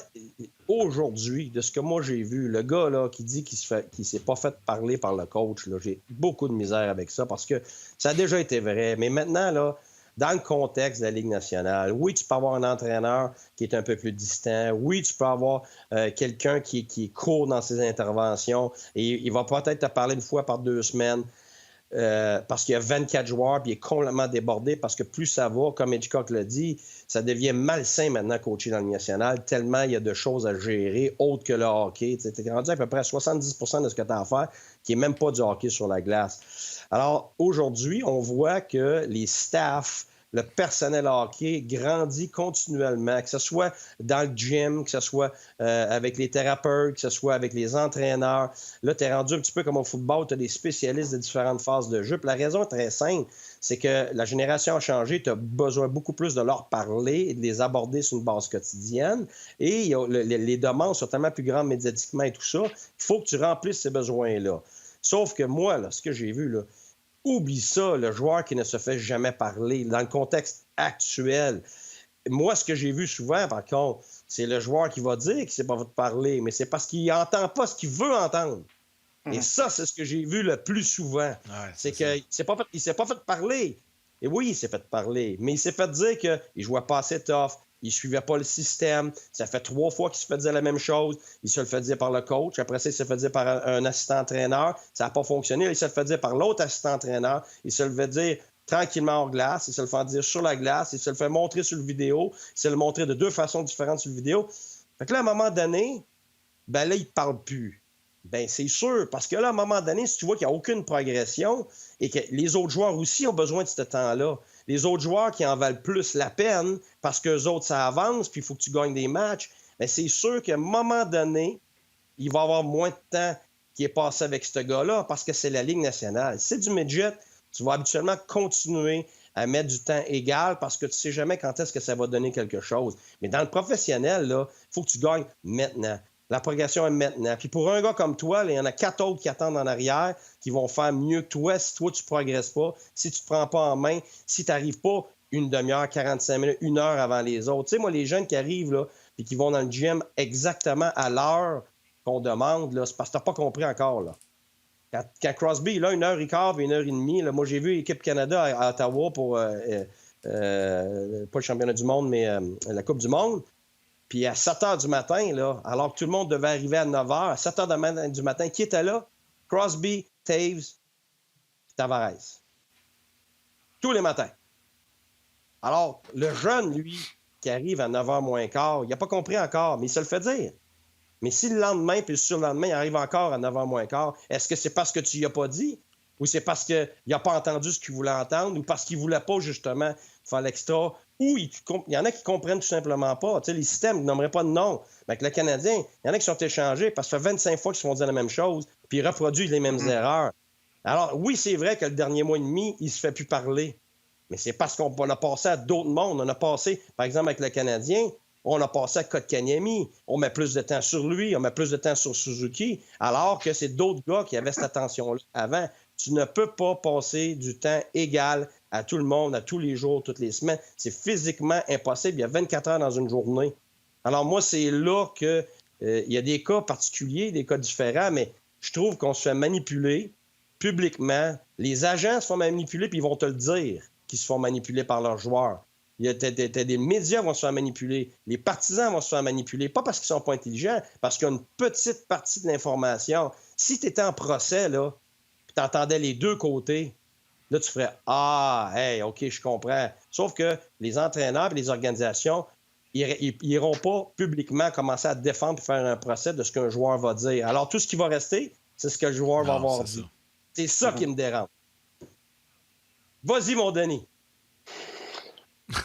aujourd'hui, de ce que moi j'ai vu, le gars là, qui dit qu'il ne s'est pas fait parler par le coach, là, j'ai beaucoup de misère avec ça, parce que ça a déjà été vrai. Mais maintenant, là, dans le contexte de la Ligue nationale, oui, tu peux avoir un entraîneur qui est un peu plus distant. Oui, tu peux avoir quelqu'un qui est court dans ses interventions et il va peut-être te parler une fois par 2 semaines parce qu'il y a 24 joueurs puis il est complètement débordé parce que plus ça va, comme Hitchcock l'a dit, ça devient malsain maintenant coacher dans la Ligue nationale tellement il y a de choses à gérer autres que le hockey. Tu es rendu à peu près à 70% de ce que tu as à faire qui n'est même pas du hockey sur la glace. Alors, aujourd'hui, on voit que les staffs, le personnel hockey grandit continuellement, que ce soit dans le gym, que ce soit avec les thérapeutes, que ce soit avec les entraîneurs. Là, tu es rendu un petit peu comme au football, tu as des spécialistes de différentes phases de jeu. Puis la raison est très simple, c'est que la génération a changé, tu as besoin beaucoup plus de leur parler et de les aborder sur une base quotidienne. Et les demandes sont tellement plus grandes médiatiquement et tout ça, il faut que tu remplisses ces besoins-là. Sauf que moi, là, ce que j'ai vu, là, oublie ça, le joueur qui ne se fait jamais parler. Dans le contexte actuel, moi, ce que j'ai vu souvent, par contre, c'est le joueur qui va dire qu'il ne sait pas parler, mais c'est parce qu'il n'entend pas ce qu'il veut entendre. Et ça, c'est ce que j'ai vu le plus souvent. Ouais, c'est qu'il ne s'est pas fait parler. Et oui, il s'est fait parler, mais il s'est fait dire qu'il ne jouait pas assez tough, il ne suivait pas le système. Ça fait 3 fois qu'il se fait dire la même chose. Il se le fait dire par le coach. Après ça, il se fait dire par un assistant-entraîneur. Ça n'a pas fonctionné. Il se le fait dire par l'autre assistant-entraîneur. Il se le fait dire tranquillement hors glace. Il se le fait dire sur la glace. Il se le fait montrer sur le vidéo. Il se le montrer de 2 façons différentes sur le vidéo. Fait que là, à un moment donné, ben là, il ne parle plus. Ben c'est sûr, parce que là, à un moment donné, si tu vois qu'il n'y a aucune progression et que les autres joueurs aussi ont besoin de ce temps-là, les autres joueurs qui en valent plus la peine parce qu'eux autres, ça avance, puis il faut que tu gagnes des matchs, bien, c'est sûr qu'à un moment donné, il va y avoir moins de temps qui est passé avec ce gars-là parce que c'est la Ligue nationale. Si c'est du midget, tu vas habituellement continuer à mettre du temps égal parce que tu ne sais jamais quand est-ce que ça va donner quelque chose. Mais dans le professionnel, il faut que tu gagnes maintenant. La progression est maintenant. Puis pour un gars comme toi, il y en a 4 autres qui attendent en arrière, qui vont faire mieux que toi si toi, tu ne progresses pas, si tu ne te prends pas en main, si tu n'arrives pas une demi-heure, 45 minutes, 1 heure avant les autres. Tu sais, moi, les jeunes qui arrivent là, puis qui vont dans le gym exactement à l'heure qu'on demande, là, c'est parce que tu n'as pas compris encore. Là. Quand Crosby, il a 1h15 et 1h30, là, moi, j'ai vu l'équipe Canada à Ottawa pour, pas le championnat du monde, mais la Coupe du monde. Puis à 7 h du matin, là, alors que tout le monde devait arriver à 9 h, à 7 h du matin, qui était là? Crosby, Taves, Tavares. Tous les matins. Alors, le jeune, lui, qui arrive à 9 h moins quart, il n'a pas compris encore, mais il se le fait dire. Mais si le lendemain, puis le surlendemain, il arrive encore à 9 h moins quart, est-ce que c'est parce que tu n'y as pas dit? Ou c'est parce qu'il n'a pas entendu ce qu'il voulait entendre? Ou parce qu'il ne voulait pas, justement, faire l'extra? Ou il y en a qui comprennent tout simplement pas. Tu sais, les systèmes, ils n'aimeraient pas de nom. Mais avec le Canadien, il y en a qui sont échangés parce que ça fait 25 fois qu'ils se font dire la même chose, puis ils reproduisent les mêmes erreurs. Alors, oui, c'est vrai que le dernier mois et demi, il ne se fait plus parler. Mais c'est parce qu'on a passé à d'autres mondes. On a passé, par exemple, avec le Canadien, on a passé à Kotkaniemi. On met plus de temps sur lui, on met plus de temps sur Suzuki, alors que c'est d'autres gars qui avaient cette attention-là avant. Tu ne peux pas passer du temps égal à tout le monde, à tous les jours, toutes les semaines. C'est physiquement impossible. Il y a 24 heures dans une journée. Alors moi, c'est là qu'il y a des cas particuliers, des cas différents, mais je trouve qu'on se fait manipuler publiquement. Les agents se font manipuler, puis ils vont te le dire qu'ils se font manipuler par leurs joueurs. T'as des médias vont se faire manipuler. Les partisans vont se faire manipuler. Pas parce qu'ils sont pas intelligents, parce qu'il y a une petite partie de l'information. Si tu étais en procès, là, tu entendais les deux côtés, là, tu ferais « Ah, hey, OK, je comprends. » Sauf que les entraîneurs et les organisations, ils n'iront pas publiquement commencer à défendre et faire un procès de ce qu'un joueur va dire. Alors, tout ce qui va rester, c'est ce que le joueur va avoir dit. C'est ça qui me dérange. Vas-y, mon Denis.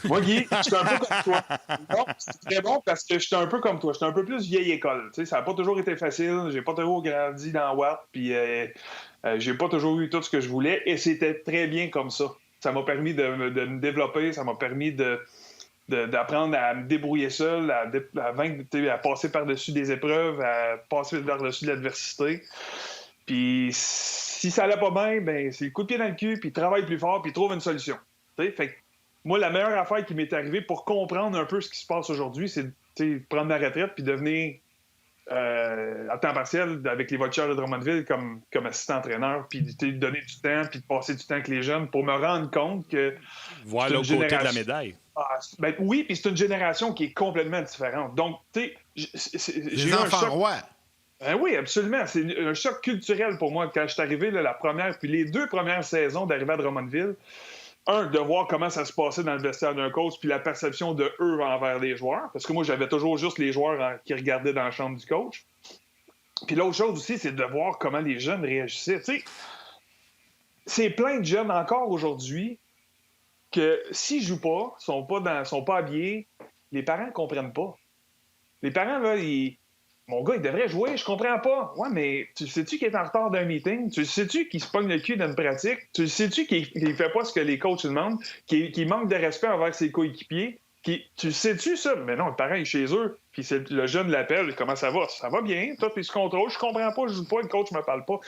Moi, Guy, je suis un peu comme toi. Non, c'est très bon parce que je suis un peu comme toi. Je suis un peu plus vieille école. Tu sais, ça n'a pas toujours été facile. J'ai pas toujours grandi dans Watt. Puis j'ai pas toujours eu tout ce que je voulais. Et c'était très bien comme ça. Ça m'a permis de me développer. Ça m'a permis d'apprendre à me débrouiller seul, à passer par-dessus des épreuves, à passer par-dessus de l'adversité. Puis si ça allait pas bien, ben c'est le coup de pied dans le cul, puis travaille plus fort, puis trouve une solution. Tu sais, fait que moi, la meilleure affaire qui m'est arrivée pour comprendre un peu ce qui se passe aujourd'hui, c'est de prendre ma retraite puis devenir à temps partiel avec les Voltigeurs de Drummondville comme assistant-entraîneur, puis de donner du temps, puis de passer du temps avec les jeunes pour me rendre compte que... Voir l'autre côté de la médaille. Ben, oui, puis c'est une génération qui est complètement différente. Donc, tu sais... Les enfants rois. Ben oui, absolument. C'est un choc culturel pour moi quand je suis arrivé la première, puis les 2 premières saisons d'arrivée à Drummondville. De voir comment ça se passait dans le vestiaire d'un coach, puis la perception de eux envers les joueurs. Parce que moi, j'avais toujours juste les joueurs qui regardaient dans la chambre du coach. Puis l'autre chose aussi, c'est de voir comment les jeunes réagissaient. Tu sais, c'est plein de jeunes encore aujourd'hui que s'ils jouent pas, sont pas habillés, les parents comprennent pas. Les parents, là, mon gars, il devrait jouer, je comprends pas. Ouais, mais tu sais-tu qu'il est en retard d'un meeting? Tu sais-tu qu'il se pogne le cul dans une pratique? Tu sais-tu qu'il fait pas ce que les coachs demandent? Qu'il manque de respect envers ses coéquipiers? Tu sais-tu ça? Mais non, pareil, chez eux. Puis le jeune l'appelle, comment ça va? Ça va bien, toi, puis il se contrôle. Je comprends pas, je joue pas, le coach me parle pas.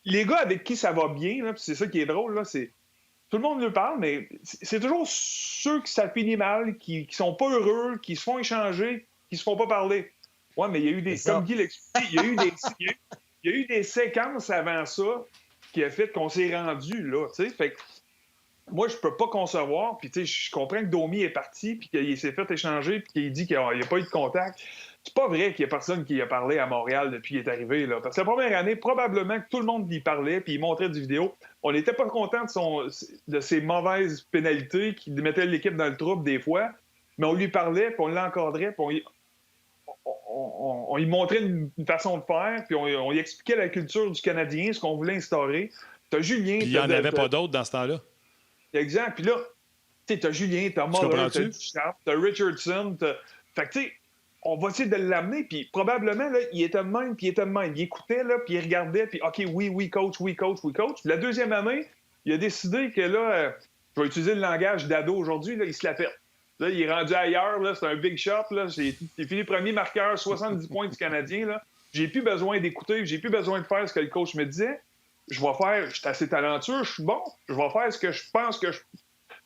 Les gars avec qui ça va bien, là, c'est ça qui est drôle, là, c'est... Tout le monde lui parle, mais c'est toujours ceux qui ça finit mal, qui sont pas heureux, qui se font échanger, qui se font pas parler. Ouais, mais il y a eu des... Comme Guy l'explique, il y a eu des séquences avant ça qui a fait qu'on s'est rendu là, tu sais. Fait que moi, je peux pas concevoir, puis tu sais, je comprends que Domi est parti, puis qu'il s'est fait échanger, puis qu'il dit qu'il n'y a pas eu de contact. C'est pas vrai qu'il y a personne qui a parlé à Montréal depuis qu'il est arrivé, là. Parce que la première année, probablement que tout le monde y parlait, puis il montrait des vidéos. On n'était pas content de ses mauvaises pénalités qui mettaient l'équipe dans le trouble des fois, mais on lui parlait, puis on l'encadrait, puis on lui montrait une façon de faire, puis on lui expliquait la culture du Canadien, ce qu'on voulait instaurer. T'as Julien... Puis il n'y en avait pas d'autres dans ce temps-là. Exact. Puis là, tu sais, t'as Julien, t'as Muller, t'as Duchamp, t'as Richardson, Fait que, tu sais, on va essayer de l'amener, puis probablement, là, il était de même, puis il était de même. Il écoutait, là, puis il regardait, puis OK, oui, coach, oui, coach, oui, coach. Puis la deuxième année, il a décidé que, là, je vais utiliser le langage d'ado aujourd'hui, là, il se la pète. Là, il est rendu ailleurs, là, c'est un big shot, là. J'ai fini premier marqueur, 70 points du Canadien, là. J'ai plus besoin d'écouter, j'ai plus besoin de faire ce que le coach me disait. Je suis assez talentueux, je suis bon, je vais faire ce que je pense que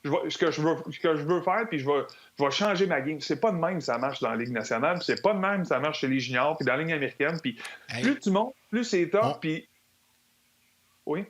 ce que je veux faire, puis je vais changer ma game. C'est pas de même que ça marche dans la Ligue nationale, puis c'est pas de même que ça marche chez les juniors, puis dans la Ligue américaine, puis plus tu montes, plus c'est top, puis... Oui?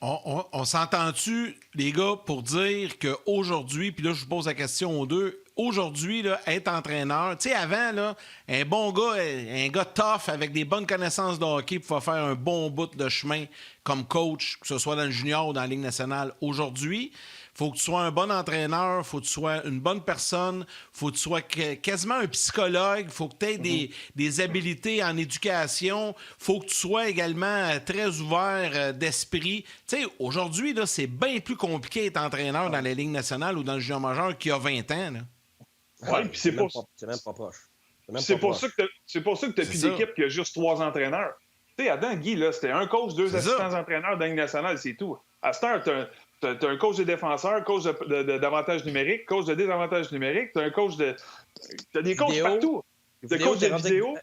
On s'entend-tu, les gars, pour dire qu'aujourd'hui, puis là, je vous pose la question aux deux, aujourd'hui, là, être entraîneur, tu sais, avant, là, un bon gars, un gars tough, avec des bonnes connaissances de hockey, pour faire un bon bout de chemin comme coach, que ce soit dans le junior ou dans la Ligue nationale. Aujourd'hui, il faut que tu sois un bon entraîneur, il faut que tu sois une bonne personne, il faut que tu sois quasiment un psychologue, il faut que tu aies des habiletés en éducation, il faut que tu sois également très ouvert d'esprit. Tu sais, aujourd'hui, là, c'est bien plus compliqué d'être entraîneur dans la Ligue nationale ou dans le junior majeur qu'il y a 20 ans. Oui, puis c'est même pas proche. C'est pour ça que tu n'as plus d'équipe qui a juste 3 entraîneurs. Tu sais, avant, Guy, là, c'était un coach, 2 assistants entraîneurs dans la Ligue nationale, c'est tout. À cette heure, t'as un coach de défenseur, coach d'avantage numérique, coach de désavantage numérique, t'as un coach de... T'as des coachs partout. T'as coach de vidéo.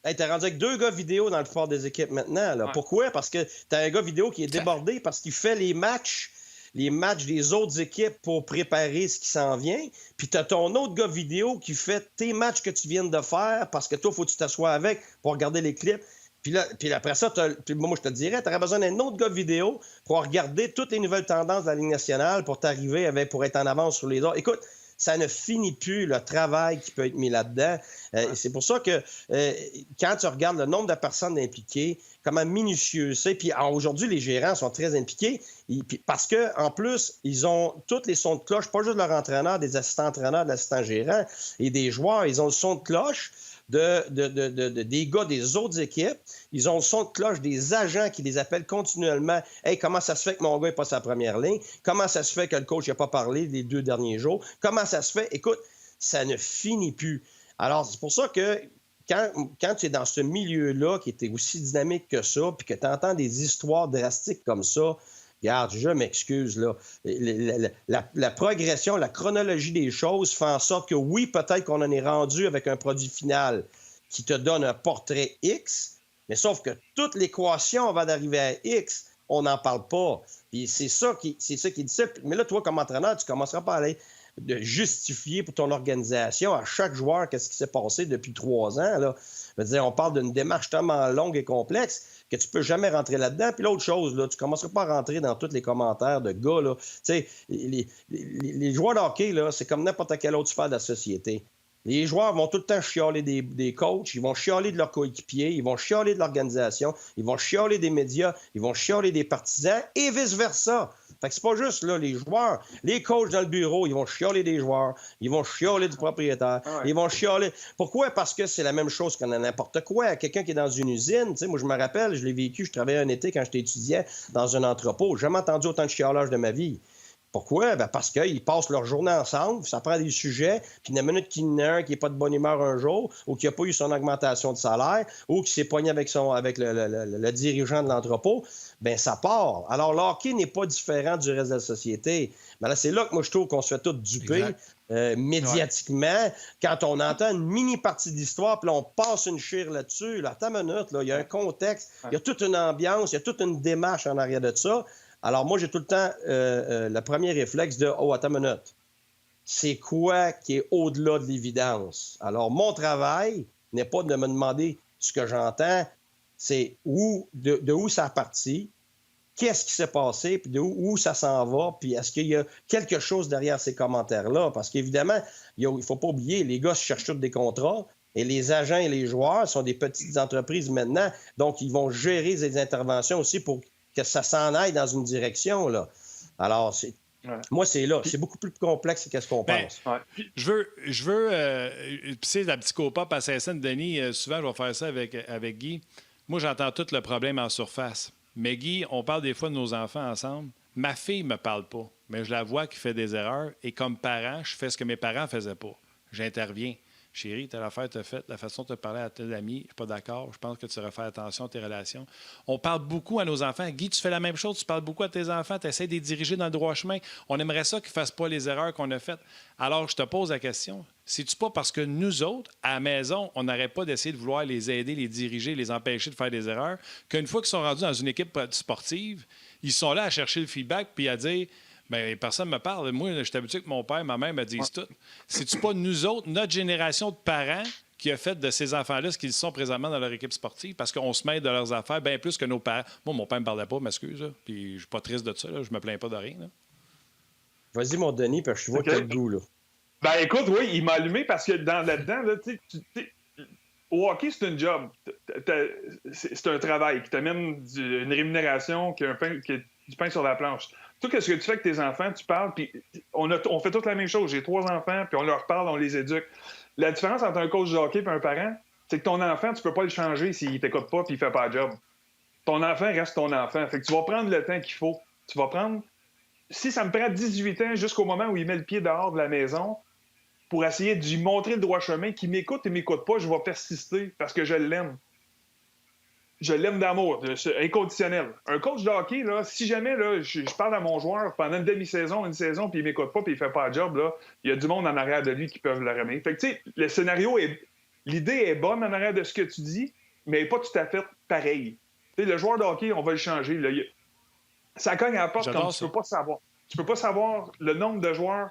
T'es rendu avec 2 gars vidéo dans le fort des équipes maintenant. Là. Ouais. Pourquoi? Parce que t'as un gars vidéo qui est débordé parce qu'il fait les matchs des autres équipes pour préparer ce qui s'en vient. Puis t'as ton autre gars vidéo qui fait tes matchs que tu viens de faire parce que toi, il faut que tu t'assoies avec pour regarder les clips. Puis après ça, moi, je te dirais, tu aurais besoin d'un autre gars vidéo pour regarder toutes les nouvelles tendances de la Ligue nationale pour t'arriver pour être en avance sur les autres. Écoute, ça ne finit plus le travail qui peut être mis là-dedans. C'est pour ça que quand tu regardes le nombre de personnes impliquées, comment minutieux c'est, puis aujourd'hui, les gérants sont très impliqués parce qu'en plus, ils ont tous les sons de cloche, pas juste de leur entraîneur, des assistants entraîneurs, de l'assistant gérant et des joueurs, ils ont le son de cloche des gars des autres équipes. Ils ont le son de cloche des agents qui les appellent continuellement. « Hey, comment ça se fait que mon gars n'est pas sa première ligne? Comment ça se fait que le coach n'a pas parlé les 2 derniers jours? Comment ça se fait? » Écoute, ça ne finit plus. Alors, c'est pour ça que quand tu es dans ce milieu-là qui était aussi dynamique que ça, puis que tu entends des histoires drastiques comme ça, regarde, je m'excuse, là. La progression, la chronologie des choses fait en sorte que oui, peut-être qu'on en est rendu avec un produit final qui te donne un portrait X, mais sauf que toute l'équation avant d'arriver à X, on n'en parle pas. Puis c'est ça qui est dit. Mais là, toi, comme entraîneur, tu commenceras par aller de justifier pour ton organisation à chaque joueur qu'est-ce qui s'est passé depuis 3 ans. Là. Je veux dire, on parle d'une démarche tellement longue et complexe que tu peux jamais rentrer là-dedans. Puis l'autre chose, là, tu ne commenceras pas à rentrer dans tous les commentaires de gars. Là. Tu sais, les joueurs de hockey, là, c'est comme n'importe quelle autre sphère de la société. Les joueurs vont tout le temps chialer des coachs, ils vont chialer de leurs coéquipiers, ils vont chialer de l'organisation, ils vont chialer des médias, ils vont chialer des partisans et vice-versa. Fait que c'est pas juste là, les joueurs. Les coachs dans le bureau, ils vont chialer des joueurs, ils vont chialer du propriétaire, ils vont chialer... Pourquoi? Parce que c'est la même chose qu'on a n'importe quoi. Quelqu'un qui est dans une usine, tu sais, moi je me rappelle, je l'ai vécu, je travaillais un été quand j'étais étudiant dans un entrepôt. J'ai jamais entendu autant de chialage de ma vie. Pourquoi? Ben parce qu'ils passent leur journée ensemble, ça prend des sujets, puis une minute qu'il y en a un qui n'est pas de bonne humeur un jour, ou qui n'a pas eu son augmentation de salaire, ou qui s'est pogné avec le dirigeant de l'entrepôt, bien, ça part. Alors, le hockey n'est pas différent du reste de la société. Mais là, c'est là que moi, je trouve qu'on se fait tout duper médiatiquement. Ouais. Quand on entend une mini-partie d'histoire, puis là, on passe une chire là-dessus. Là, attends une minute, là, il y a un contexte, il y a toute une ambiance, il y a toute une démarche en arrière de ça. Alors, moi, j'ai tout le temps le premier réflexe de « Oh, attends une minute. C'est quoi qui est au-delà de l'évidence? » Alors, mon travail n'est pas de me demander ce que j'entends, c'est de où ça a parti, qu'est-ce qui s'est passé, puis où ça s'en va, puis est-ce qu'il y a quelque chose derrière ces commentaires-là? Parce qu'évidemment, il ne faut pas oublier, les gars se cherchent tous des contrats, et les agents et les joueurs sont des petites entreprises maintenant, donc ils vont gérer des interventions aussi pour que ça s'en aille dans une direction, là. Alors, moi, c'est là. C'est beaucoup plus complexe que ce qu'on pense. Ouais. Je veux tu sais, la psychopop à Saint-Saëns, Denis, souvent, je vais faire ça avec Guy. Moi, j'entends tout le problème en surface. Mais Guy, on parle des fois de nos enfants ensemble. Ma fille me parle pas, mais je la vois qui fait des erreurs. Et comme parent, je fais ce que mes parents ne faisaient pas. J'interviens. Chérie, telle affaire t'as faite, la façon de te parler à tel ami, je suis pas d'accord, je pense que tu devrais faire attention à tes relations. On parle beaucoup à nos enfants. Guy, tu fais la même chose, tu parles beaucoup à tes enfants, tu essaies de les diriger dans le droit chemin. On aimerait ça qu'ils ne fassent pas les erreurs qu'on a faites. Alors, je te pose la question, c'est-tu pas parce que nous autres, à la maison, on n'arrête pas d'essayer de vouloir les aider, les diriger, les empêcher de faire des erreurs, qu'une fois qu'ils sont rendus dans une équipe sportive, ils sont là à chercher le feedback puis à dire... Bien, personne ne me parle. Moi, je suis habitué que mon père et ma mère me disent tout. C'est-tu pas nous autres, notre génération de parents, qui a fait de ces enfants-là ce qu'ils sont présentement dans leur équipe sportive? Parce qu'on se mêle de leurs affaires bien plus que nos parents. Moi, mon père ne me parlait pas, m'excuse. Puis je suis pas triste de ça. Là. Je me plains pas de rien. Là. Vas-y, mon Denis, parce que je vois que tu as le goût. Là. Ben écoute, oui, il m'a allumé parce que là-dedans, là, au hockey, c'est un job. C'est un travail qui t'amène une rémunération, qui est du pain sur la planche. Tout ce que tu fais avec tes enfants, tu parles, puis on fait toute la même chose. J'ai 3 enfants, puis on leur parle, on les éduque. La différence entre un coach de hockey et un parent, c'est que ton enfant, tu peux pas le changer s'il ne t'écoute pas puis il fait pas le job. Ton enfant reste ton enfant. Fait que tu vas prendre le temps qu'il faut. Tu vas prendre... Si ça me prend 18 ans jusqu'au moment où il met le pied dehors de la maison pour essayer de lui montrer le droit chemin, qu'il m'écoute et m'écoute pas, je vais persister parce que je l'aime. Je l'aime d'amour, inconditionnel. Un coach de hockey, là, si jamais là, je parle à mon joueur pendant une demi-saison, une saison, puis il m'écoute pas, puis il fait pas le job, là, il y a du monde en arrière de lui qui peuvent le ramener. Fait que, tu sais, le scénario l'idée est bonne en arrière de ce que tu dis, mais pas tout à fait pareil. Tu sais, le joueur de hockey, on va le changer. Là, ça cogne à la porte comme tu peux pas savoir. Tu peux pas savoir le nombre de joueurs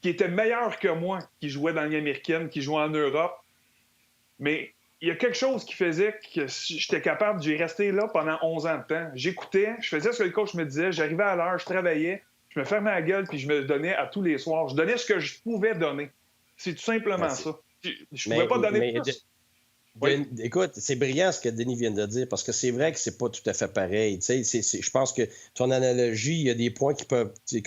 qui étaient meilleurs que moi, qui jouaient dans la Ligue américaine, qui jouaient en Europe, mais il y a quelque chose qui faisait que j'étais capable d'y rester là pendant 11 ans de temps. J'écoutais, je faisais ce que le coach me disait, j'arrivais à l'heure, je travaillais, je me fermais la gueule puis je me donnais à tous les soirs. Je donnais ce que je pouvais donner. C'est tout simplement ça. Je ne pouvais pas donner plus. Écoute, c'est brillant ce que Denis vient de dire parce que c'est vrai que c'est pas tout à fait pareil. Je pense que ton analogie, il y a des points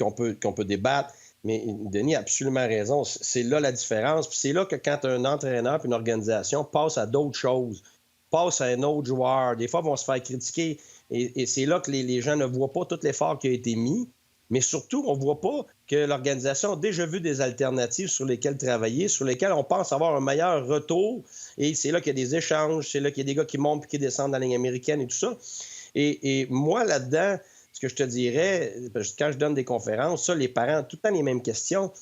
qu'on peut débattre. Mais Denis a absolument raison. C'est là la différence. Puis c'est là que quand un entraîneur et une organisation passe à d'autres choses, passe à un autre joueur, des fois, vont se faire critiquer. Et c'est là que les gens ne voient pas tout l'effort qui a été mis. Mais surtout, on ne voit pas que l'organisation a déjà vu des alternatives sur lesquelles travailler, sur lesquelles on pense avoir un meilleur retour. Et c'est là qu'il y a des échanges, c'est là qu'il y a des gars qui montent et qui descendent dans la ligne américaine et tout ça. Et moi, là-dedans, ce que je te dirais, quand je donne des conférences, ça, les parents, tout le temps les mêmes questions.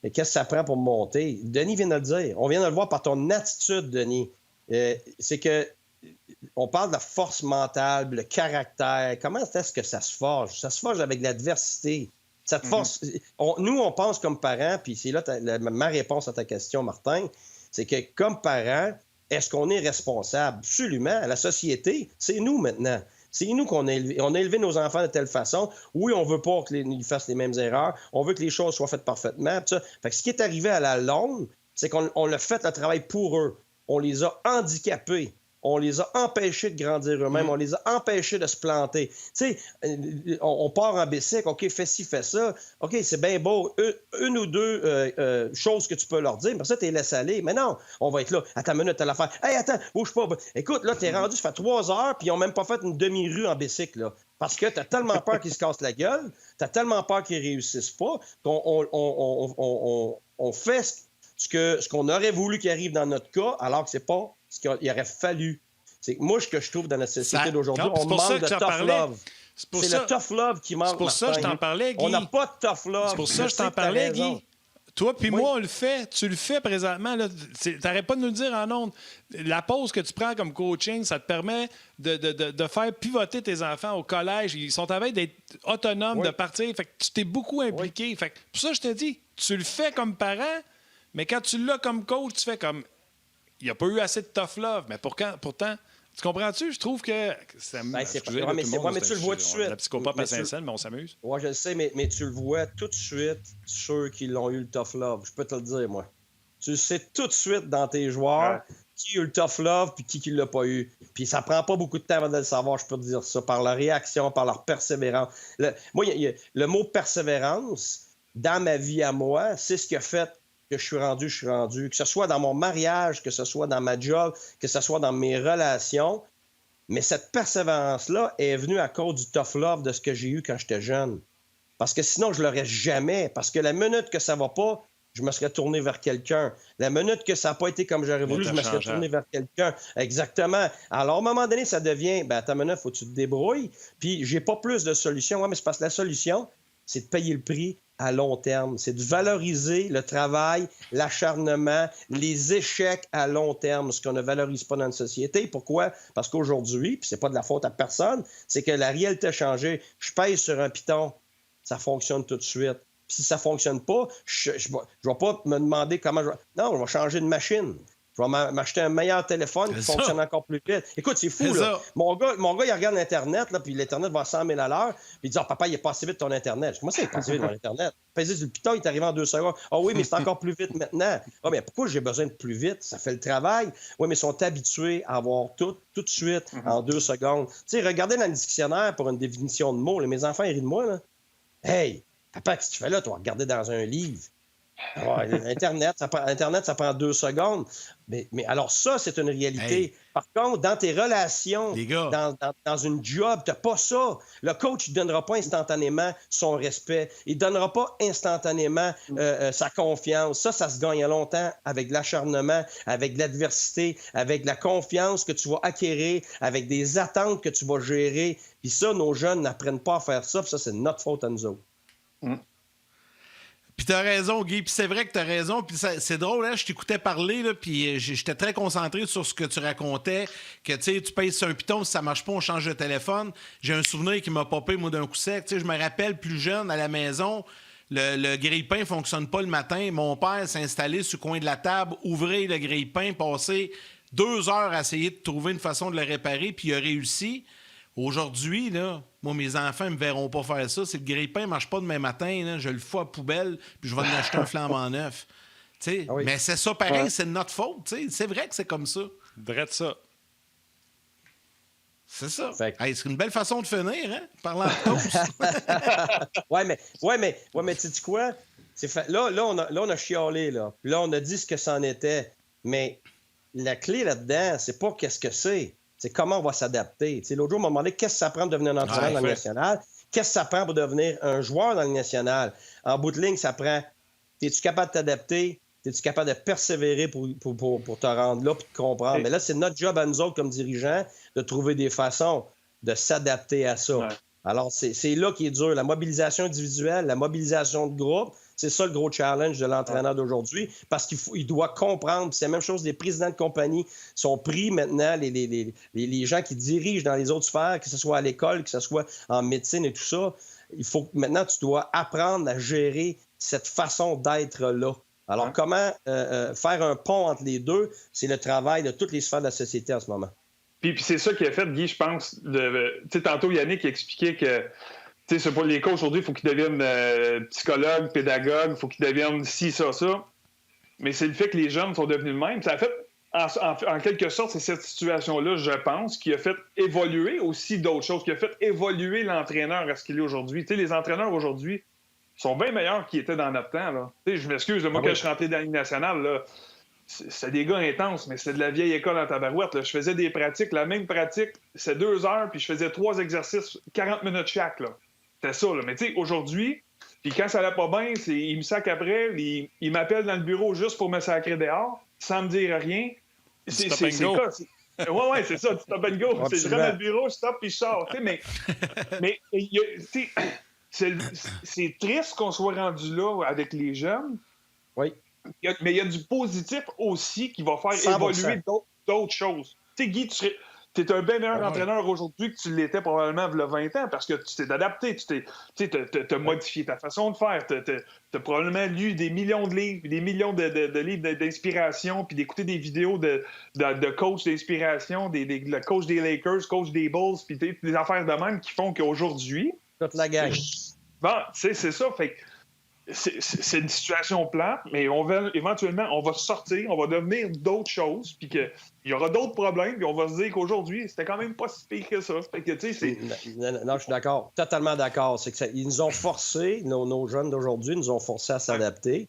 Mais qu'est-ce que ça prend pour monter? Denis vient de le dire. On vient de le voir par ton attitude, Denis. C'est que on parle de la force mentale, le caractère. Comment est-ce que ça se forge? Ça se forge avec l'adversité. Cette force... Nous, on pense comme parents, puis c'est là ma réponse à ta question, Martin, c'est que comme parents, est-ce qu'on est responsable? Absolument. La société, c'est nous maintenant. C'est nous qu'on a élevé. On a élevé nos enfants de telle façon. Oui, on veut pas qu'ils fassent les mêmes erreurs. On veut que les choses soient faites parfaitement. Ça. Fait que ce qui est arrivé à la longue, c'est qu'on a fait le travail pour eux. On les a handicapés. On les a empêchés de grandir eux-mêmes. On les a empêchés de se planter. Tu sais, on part en bicycle. OK, fais ci, fais ça. OK, c'est bien beau. Une ou deux choses que tu peux leur dire. Mais ça, tu les laisses aller. Mais non, on va être là. Attends une minute, t'as l'affaire. Hey, attends, bouge pas. Écoute, là, t'es rendu, ça fait 3 heures, puis ils n'ont même pas fait une demi-rue en bicycle, là. Parce que tu as tellement peur qu'ils se cassent la gueule, tu as tellement peur qu'ils réussissent pas, qu'on fait ce qu'on aurait voulu qu'il arrive dans notre cas, alors que c'est pas ce qu'il aurait fallu. C'est moi, ce que je trouve dans notre société d'aujourd'hui, on manque de tough love. C'est le tough love qui manque. C'est pour ça que je t'en parlais, Guy. On n'a pas de tough love. C'est pour ça que je t'en parlais, Guy. Toi puis moi, on le fait. Tu le fais présentement. Tu n'arrêtes pas de nous le dire en ondes. La pause que tu prends comme coaching, ça te permet de faire pivoter tes enfants au collège. Ils sont à veille d'être autonomes, de partir. Fait que tu t'es beaucoup impliqué. Fait que pour ça, je te dis, tu le fais comme parent, mais quand tu l'as comme coach, tu fais comme... Il n'y a pas eu assez de tough love. Mais pourtant... Tu comprends-tu? Je trouve que... mais tu le vois tout de suite. La psychopathe à Saint-Saëns, mais on s'amuse. Oui, je le sais, mais tu le vois tout de suite, ceux qui l'ont eu le tough love. Je peux te le dire, moi. Tu le sais tout de suite dans tes joueurs qui a eu le tough love puis qui ne l'a pas eu. Puis ça prend pas beaucoup de temps avant de le savoir, je peux te dire ça, par leur réaction, par leur persévérance. Moi, le mot persévérance, dans ma vie à moi, c'est ce qui a fait que je suis rendu, que ce soit dans mon mariage, que ce soit dans ma job, que ce soit dans mes relations. Mais cette persévérance-là est venue à cause du tough love de ce que j'ai eu quand j'étais jeune. Parce que sinon, je ne l'aurais jamais. Parce que la minute que ça ne va pas, je me serais tourné vers quelqu'un. La minute que ça n'a pas été comme j'aurais voulu, je me serais tourné vers quelqu'un. Exactement. Alors, à un moment donné, ça devient, ta minute, il faut que tu te débrouilles. Puis, j'ai pas plus de solutions. Ouais, mais c'est parce que la solution, c'est de payer le prix à long terme. C'est de valoriser le travail, l'acharnement, les échecs à long terme, ce qu'on ne valorise pas dans une société. Pourquoi? Parce qu'aujourd'hui, puis c'est pas de la faute à personne, c'est que la réalité a changé. Je pèse sur un piton, ça fonctionne tout de suite. Puis si ça fonctionne pas, je vais pas me demander comment je vais... Non, je vais changer de machine. Je vais m'acheter un meilleur téléphone qui fonctionne encore plus vite. Écoute, c'est fou, là. Mon gars, il regarde l'Internet, là, puis l'Internet va à 100 000 à l'heure, puis il dit « papa, il est pas assez vite ton Internet. » Comment ça, il est pas assez vite mon Internet? Pèse sur le piton, il est arrivé en 2 secondes. « Ah oui, mais c'est encore plus vite maintenant. » « Ah, mais pourquoi j'ai besoin de plus vite? Ça fait le travail. » Oui, mais ils sont habitués à avoir tout de suite, en 2 secondes. Tu sais, regardez dans le dictionnaire pour une définition de mots. Là, mes enfants, ils rient de moi, là. « Hey, papa, qu'est-ce que tu fais là? Tu vas regarder dans un livre. » Internet, ça prend 2 secondes. Mais alors ça, c'est une réalité. Hey. Par contre, dans tes relations, dans une job, tu n'as pas ça. Le coach ne donnera pas instantanément son respect. Il ne donnera pas instantanément sa confiance. Ça se gagne à longtemps avec de l'acharnement, avec de l'adversité, avec de la confiance que tu vas acquérir, avec des attentes que tu vas gérer. Puis ça, nos jeunes n'apprennent pas à faire ça. Puis ça, c'est notre faute à nous autres. Puis t'as raison, Guy. Puis c'est vrai que t'as raison. Puis c'est drôle, hein? Je t'écoutais parler, là, puis j'étais très concentré sur ce que tu racontais, que, tu sais, tu pèses sur un piton, si ça marche pas, on change de téléphone. J'ai un souvenir qui m'a popé, moi, d'un coup sec. Tu sais, je me rappelle, plus jeune, à la maison, le grille-pain fonctionne pas le matin. Mon père s'est installé sur le coin de la table, ouvrir le grille-pain, passer 2 heures à essayer de trouver une façon de le réparer, puis il a réussi. Aujourd'hui, là, moi, mes enfants ne me verront pas faire ça. Si le grille-pain ne marche pas demain matin, là, je le fous à poubelle, puis je vais en acheter un flambant neuf. Ah oui. Mais c'est ça pareil, c'est de notre faute. T'sais. C'est vrai que c'est comme ça. Drette ça. C'est ça. Hey, c'est une belle façon de finir, hein? Parlant de toast. ouais, mais tu dis quoi? Là, on a chialé, là. Puis là, on a dit ce que c'en était. Mais la clé là-dedans, c'est pas qu'est-ce que c'est. C'est comment on va s'adapter. T'sais, l'autre jour, on m'a demandé qu'est-ce que ça prend pour devenir un entraîneur dans le national. Qu'est-ce que ça prend pour devenir un joueur dans le national? En bout de ligne, ça prend... Es-tu capable de t'adapter? Es-tu capable de persévérer pour te rendre là et de comprendre? Mais là, c'est notre job à nous autres, comme dirigeants, de trouver des façons de s'adapter à ça. Ouais. Alors, c'est là qui est dur. La mobilisation individuelle, la mobilisation de groupe, c'est ça le gros challenge de l'entraîneur d'aujourd'hui, parce qu'il doit comprendre. C'est la même chose, les présidents de compagnie sont pris maintenant, les gens qui dirigent dans les autres sphères, que ce soit à l'école, que ce soit en médecine et tout ça. Il faut maintenant, tu dois apprendre à gérer cette façon d'être-là. Alors, comment faire un pont entre les deux, c'est le travail de toutes les sphères de la société en ce moment. Puis c'est ça qui a fait, Guy, je pense. Tu sais, tantôt, Yannick expliquait que pour les coachs aujourd'hui, il faut qu'ils deviennent psychologues, pédagogues, il faut qu'ils deviennent ci, ça. Mais c'est le fait que les jeunes sont devenus le même. Ça a fait, en quelque sorte, c'est cette situation-là, je pense, qui a fait évoluer aussi d'autres choses, qui a fait évoluer l'entraîneur à ce qu'il est aujourd'hui. Tu sais, les entraîneurs aujourd'hui sont bien meilleurs qu'ils étaient dans notre temps. Là. Tu sais, je m'excuse, moi, quand je suis rentré dans la Ligue nationale, là, c'est des gars intenses, mais c'est de la vieille école en tabarouette. Là. Je faisais des pratiques, la même pratique, c'est 2 heures, puis je faisais 3 exercices, 40 minutes chaque. Là. C'était ça. Là. Mais tu sais, aujourd'hui, puis quand ça allait pas bien, il me sac après, il m'appelle dans le bureau juste pour me sacrer dehors, sans me dire rien. C'est quoi? Ouais, c'est ça, tu stop and go. C'est je rentre dans le bureau, je stop puis je sors. Mais c'est triste qu'on soit rendu là avec les jeunes. Oui. Mais il y a du positif aussi qui va faire 100%. Évoluer d'autres choses. Tu sais, Guy, tu es un bien meilleur entraîneur aujourd'hui que tu l'étais probablement il y a 20 ans parce que tu t'es adapté, tu as modifié ta façon de faire. Tu as probablement lu des millions de livres, des millions de livres d'inspiration, puis d'écouter des vidéos de coachs d'inspiration, le coach des Lakers, coach des Bulls, puis des affaires de même qui font qu'aujourd'hui... Toute la gang. Bon, c'est ça. Fait que c'est une situation plate, mais éventuellement, on va sortir, on va devenir d'autres choses, puis qu'il y aura d'autres problèmes, puis on va se dire qu'aujourd'hui, c'était quand même pas si pire que ça. Fait que, tu sais, non, je suis d'accord. Totalement d'accord. C'est que ils nous ont forcés, nos jeunes d'aujourd'hui nous ont forcés à s'adapter.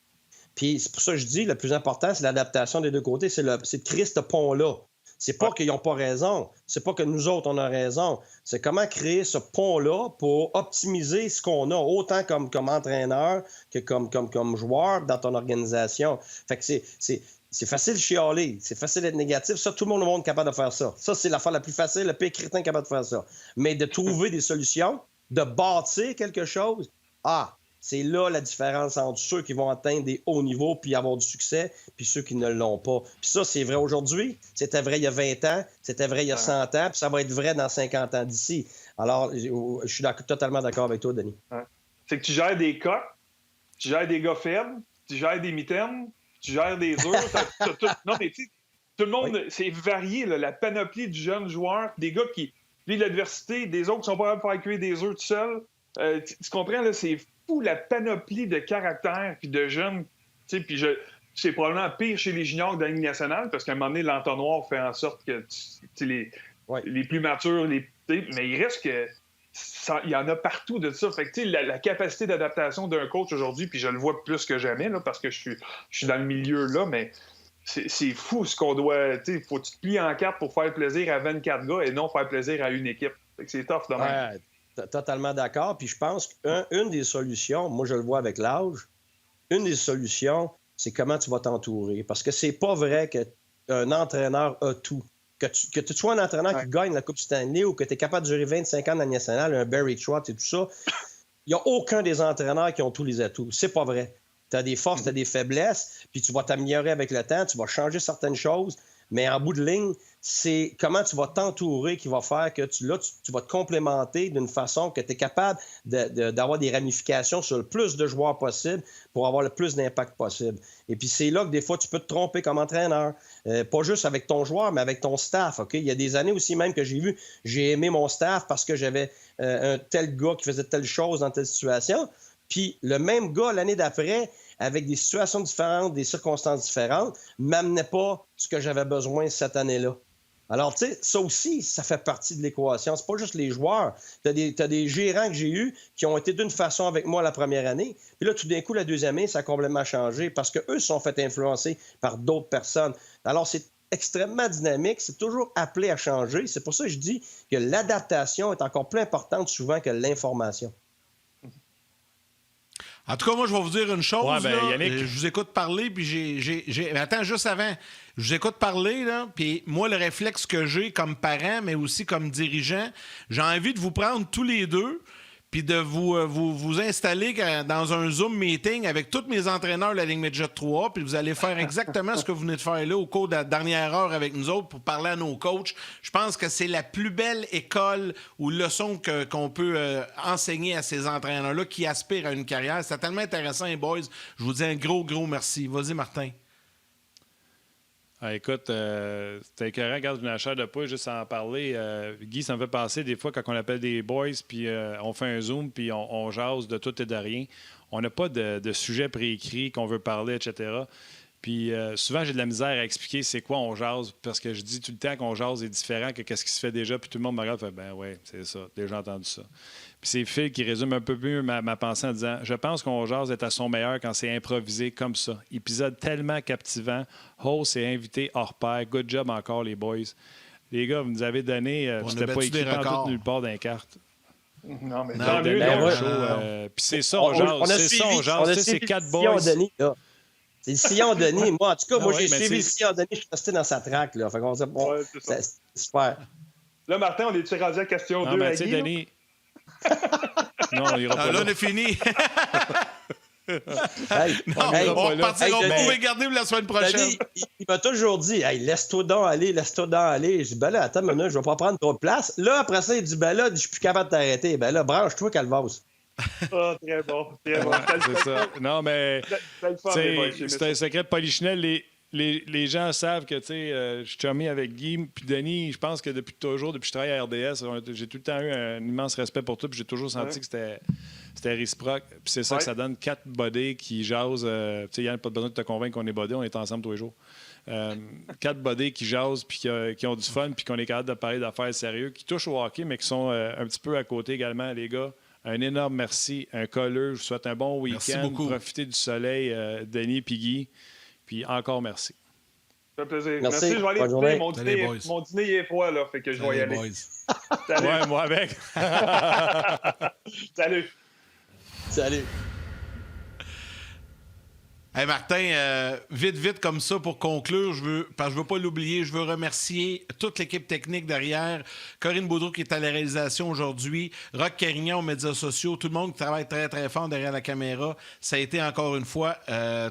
Puis c'est pour ça que je dis, le plus important, c'est l'adaptation des deux côtés. C'est de créer ce pont-là. C'est pas qu'ils n'ont pas raison. C'est pas que nous autres, on a raison. C'est comment créer ce pont-là pour optimiser ce qu'on a, autant comme entraîneur que comme joueur dans ton organisation. Fait que c'est facile de chialer. C'est facile d'être négatif. Ça, tout le monde est capable de faire ça. Ça, c'est l'affaire la plus facile. Le pire crétin est capable de faire ça. Mais de trouver des solutions, de bâtir quelque chose, c'est là la différence entre ceux qui vont atteindre des hauts niveaux puis avoir du succès, puis ceux qui ne l'ont pas. Puis ça, c'est vrai aujourd'hui, c'était vrai il y a 20 ans, c'était vrai il y a 100 ans, puis ça va être vrai dans 50 ans d'ici. Alors, je suis totalement d'accord avec toi, Denis. Ouais. C'est que tu gères des cotes, tu gères des gars faibles, tu gères des mitaines, tu gères des œufs. Non, mais tu sais, tout le monde, c'est varié, là, la panoplie du jeune joueur, des gars qui vivent l'adversité, des autres qui sont pas capables de faire cuire des œufs tout seuls. Tu comprends, là, c'est la panoplie de caractères puis de jeunes, tu sais, puis c'est probablement pire chez les juniors de la Ligue nationale parce qu'à un moment donné, l'entonnoir fait en sorte que les plus matures, mais il reste que il y en a partout de ça. Fait que tu sais, la capacité d'adaptation d'un coach aujourd'hui, puis je le vois plus que jamais là, parce que je suis dans le milieu là, mais c'est fou ce qu'on doit. Tu sais, faut que tu te plies en quatre pour faire plaisir à 24 gars et non faire plaisir à une équipe. Fait que c'est tough de même. Totalement d'accord. Puis je pense qu'une des solutions, moi je le vois avec l'âge, une des solutions, c'est comment tu vas t'entourer. Parce que c'est pas vrai qu'un entraîneur a tout. Que tu sois un entraîneur qui gagne la Coupe Stanley ou que tu es capable de durer 25 ans dans la nationale, un Barry Trotz et tout ça, il n'y a aucun des entraîneurs qui ont tous les atouts. C'est pas vrai. Tu as des forces, tu as des faiblesses, puis tu vas t'améliorer avec le temps, tu vas changer certaines choses, mais en bout de ligne, c'est comment tu vas t'entourer qui va faire que tu vas te complémenter d'une façon que tu es capable d'avoir des ramifications sur le plus de joueurs possible pour avoir le plus d'impact possible. Et puis c'est là que des fois, tu peux te tromper comme entraîneur. Pas juste avec ton joueur, mais avec ton staff. Okay? Il y a des années aussi même que j'ai aimé mon staff parce que j'avais un tel gars qui faisait telle chose dans telle situation. Puis le même gars, l'année d'après, avec des situations différentes, des circonstances différentes, m'amenait pas ce que j'avais besoin cette année-là. Alors, tu sais, ça aussi, ça fait partie de l'équation. C'est pas juste les joueurs. T'as des gérants que j'ai eus qui ont été d'une façon avec moi la première année. Puis là, tout d'un coup, la deuxième année, ça a complètement changé parce qu'eux se sont fait influencer par d'autres personnes. Alors, c'est extrêmement dynamique. C'est toujours appelé à changer. C'est pour ça que je dis que l'adaptation est encore plus importante souvent que l'information. En tout cas, moi, je vais vous dire une chose. Ouais, ben, Yannick... Je vous écoute parler, puis attends, juste avant. Je vous écoute parler, là, puis moi, le réflexe que j'ai comme parent, mais aussi comme dirigeant, j'ai envie de vous prendre tous les deux, puis de vous installer dans un Zoom meeting avec tous mes entraîneurs de la Ligue Midget 3, puis vous allez faire exactement ce que vous venez de faire là au cours de la dernière heure avec nous autres pour parler à nos coachs. Je pense que c'est la plus belle école ou leçon qu'on peut enseigner à ces entraîneurs-là qui aspirent à une carrière. C'est tellement intéressant, les boys. Je vous dis un gros merci. Vas-y, Martin. Ah, écoute, c'était écœurant, regarde, une chair de poule juste à en parler. Guy, ça me fait passer des fois quand on appelle des boys, puis on fait un Zoom, puis on jase de tout et de rien. On n'a pas de sujet préécrit qu'on veut parler, etc. Puis souvent, j'ai de la misère à expliquer c'est quoi on jase, parce que je dis tout le temps qu'on jase est différent que ce qui se fait déjà, puis tout le monde me regarde et fait « Ben ouais, c'est ça, déjà entendu ça ». Puis c'est Phil qui résume un peu mieux ma pensée en disant « Je pense qu'on jase est à son meilleur quand c'est improvisé comme ça. Épisode tellement captivant, host et invité hors pair. Good job encore, les boys. » Les gars, vous nous avez donné, c'était pas écrit en tout nulle part dans les cartes. Non, mais tant mieux. Puis c'est ça, on jase. C'est ça, on jase. C'est 4 boys. C'est le sillon Denis. Moi, en tout cas, j'ai suivi le sillon Denis. Je suis resté dans sa traque. Là. Fait qu'on dit, bon, c'est super. Là, Martin, on est-tu rendu à question 2 à Guy? Denis... non, il ira pas là, on est fini. On va repartir. On pouvait garder la semaine prochaine. Denis, il m'a toujours dit, hey, laisse-toi donc aller. Je dis, ben là, attends, maintenant, je vais pas prendre trop de place. Là, après ça, il dit, ben là, je suis plus capable de t'arrêter. Ben là, branche-toi, Calvas. Ah, très bon. Très bon. C'est ça. Non, mais c'est un secret de polichinelle. Les gens savent que je suis chumé avec Guy puis Denis. Je pense que depuis toujours, depuis que je travaille à RDS, j'ai tout le temps eu un immense respect pour tout. Puis j'ai toujours senti que c'était réciproque. Puis c'est ça que ça donne 4 bodés qui jasent. Yann, pas besoin de te convaincre qu'on est bodés. On est ensemble tous les jours. 4 bodés qui jasent puis qui ont du fun puis qu'on est capable de parler d'affaires sérieuses, qui touchent au hockey, mais qui sont un petit peu à côté également, les gars. Un énorme merci, un colleux. Je vous souhaite un bon week-end. Profitez du soleil, Denis puis Guy. Puis encore merci. Ça fait plaisir. Merci. Je vais aller dîner. Mon dîner est froid, là. Fait que je vais y aller. Salut. Ouais, moi avec. Salut. Salut. Hey Martin, vite comme ça pour conclure, parce que je veux pas l'oublier, je veux remercier toute l'équipe technique derrière, Corinne Boudreau qui est à la réalisation aujourd'hui, Roch Carignan aux médias sociaux, tout le monde qui travaille très très fort derrière la caméra. Ça a été encore une fois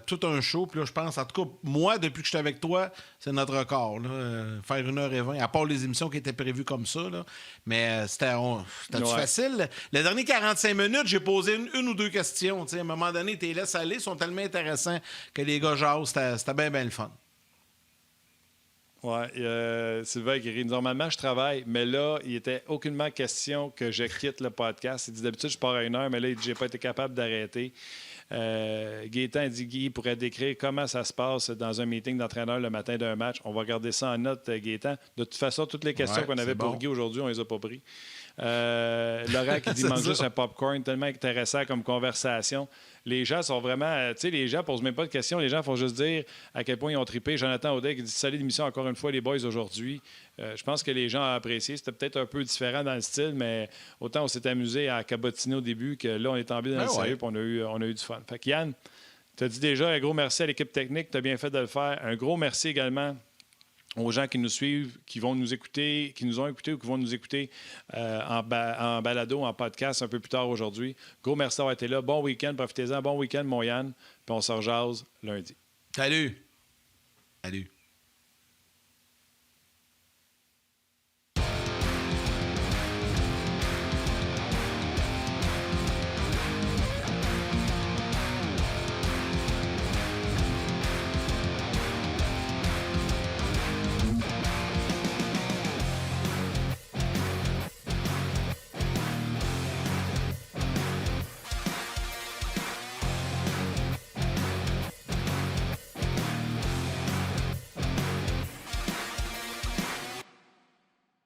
tout un show. Puis là, je pense, en tout cas, moi, depuis que je suis avec toi, c'est notre record. Là, faire 1h20, à part les émissions qui étaient prévues comme ça. Là. Mais c'était facile. Les derniers 45 minutes, j'ai posé une ou deux questions. À un moment donné, tes laisses aller sont tellement intéressants que les gars jasent. C'était bien le fun. Oui, Sylvain qui rit. Normalement, je travaille, mais là, il n'était aucunement question que je quitte le podcast. Il dit d'habitude, je pars à 1h, mais là, il dit j'ai pas été capable d'arrêter. Gaétan dit Guy pourrait décrire comment ça se passe dans un meeting d'entraîneur le matin d'un match. On va garder ça en note, Gaétan. De toute façon, toutes les questions qu'on avait pour Guy aujourd'hui, on les a pas pris. Laurent qui dit mange juste un popcorn, tellement intéressant comme conversation. Les gens sont vraiment. Tu sais, les gens posent même pas de questions. Les gens font juste dire à quel point ils ont trippé. Jonathan Audet qui dit salut l'émission encore une fois, les boys, aujourd'hui. Je pense que les gens ont apprécié. C'était peut-être un peu différent dans le style, mais autant on s'est amusé à cabotiner au début que là, on est tombé dans le sérieux et on a eu du fun. Fait que Yann, tu as dit déjà un gros merci à l'équipe technique. Tu as bien fait de le faire. Un gros merci également aux gens qui nous suivent, qui vont nous écouter, qui nous ont écoutés ou qui vont nous écouter en balado, en podcast un peu plus tard aujourd'hui. Gros merci d'avoir été là. Bon week-end, profitez-en. Bon week-end, mon Yann. Puis on se rejase lundi. Salut. Salut.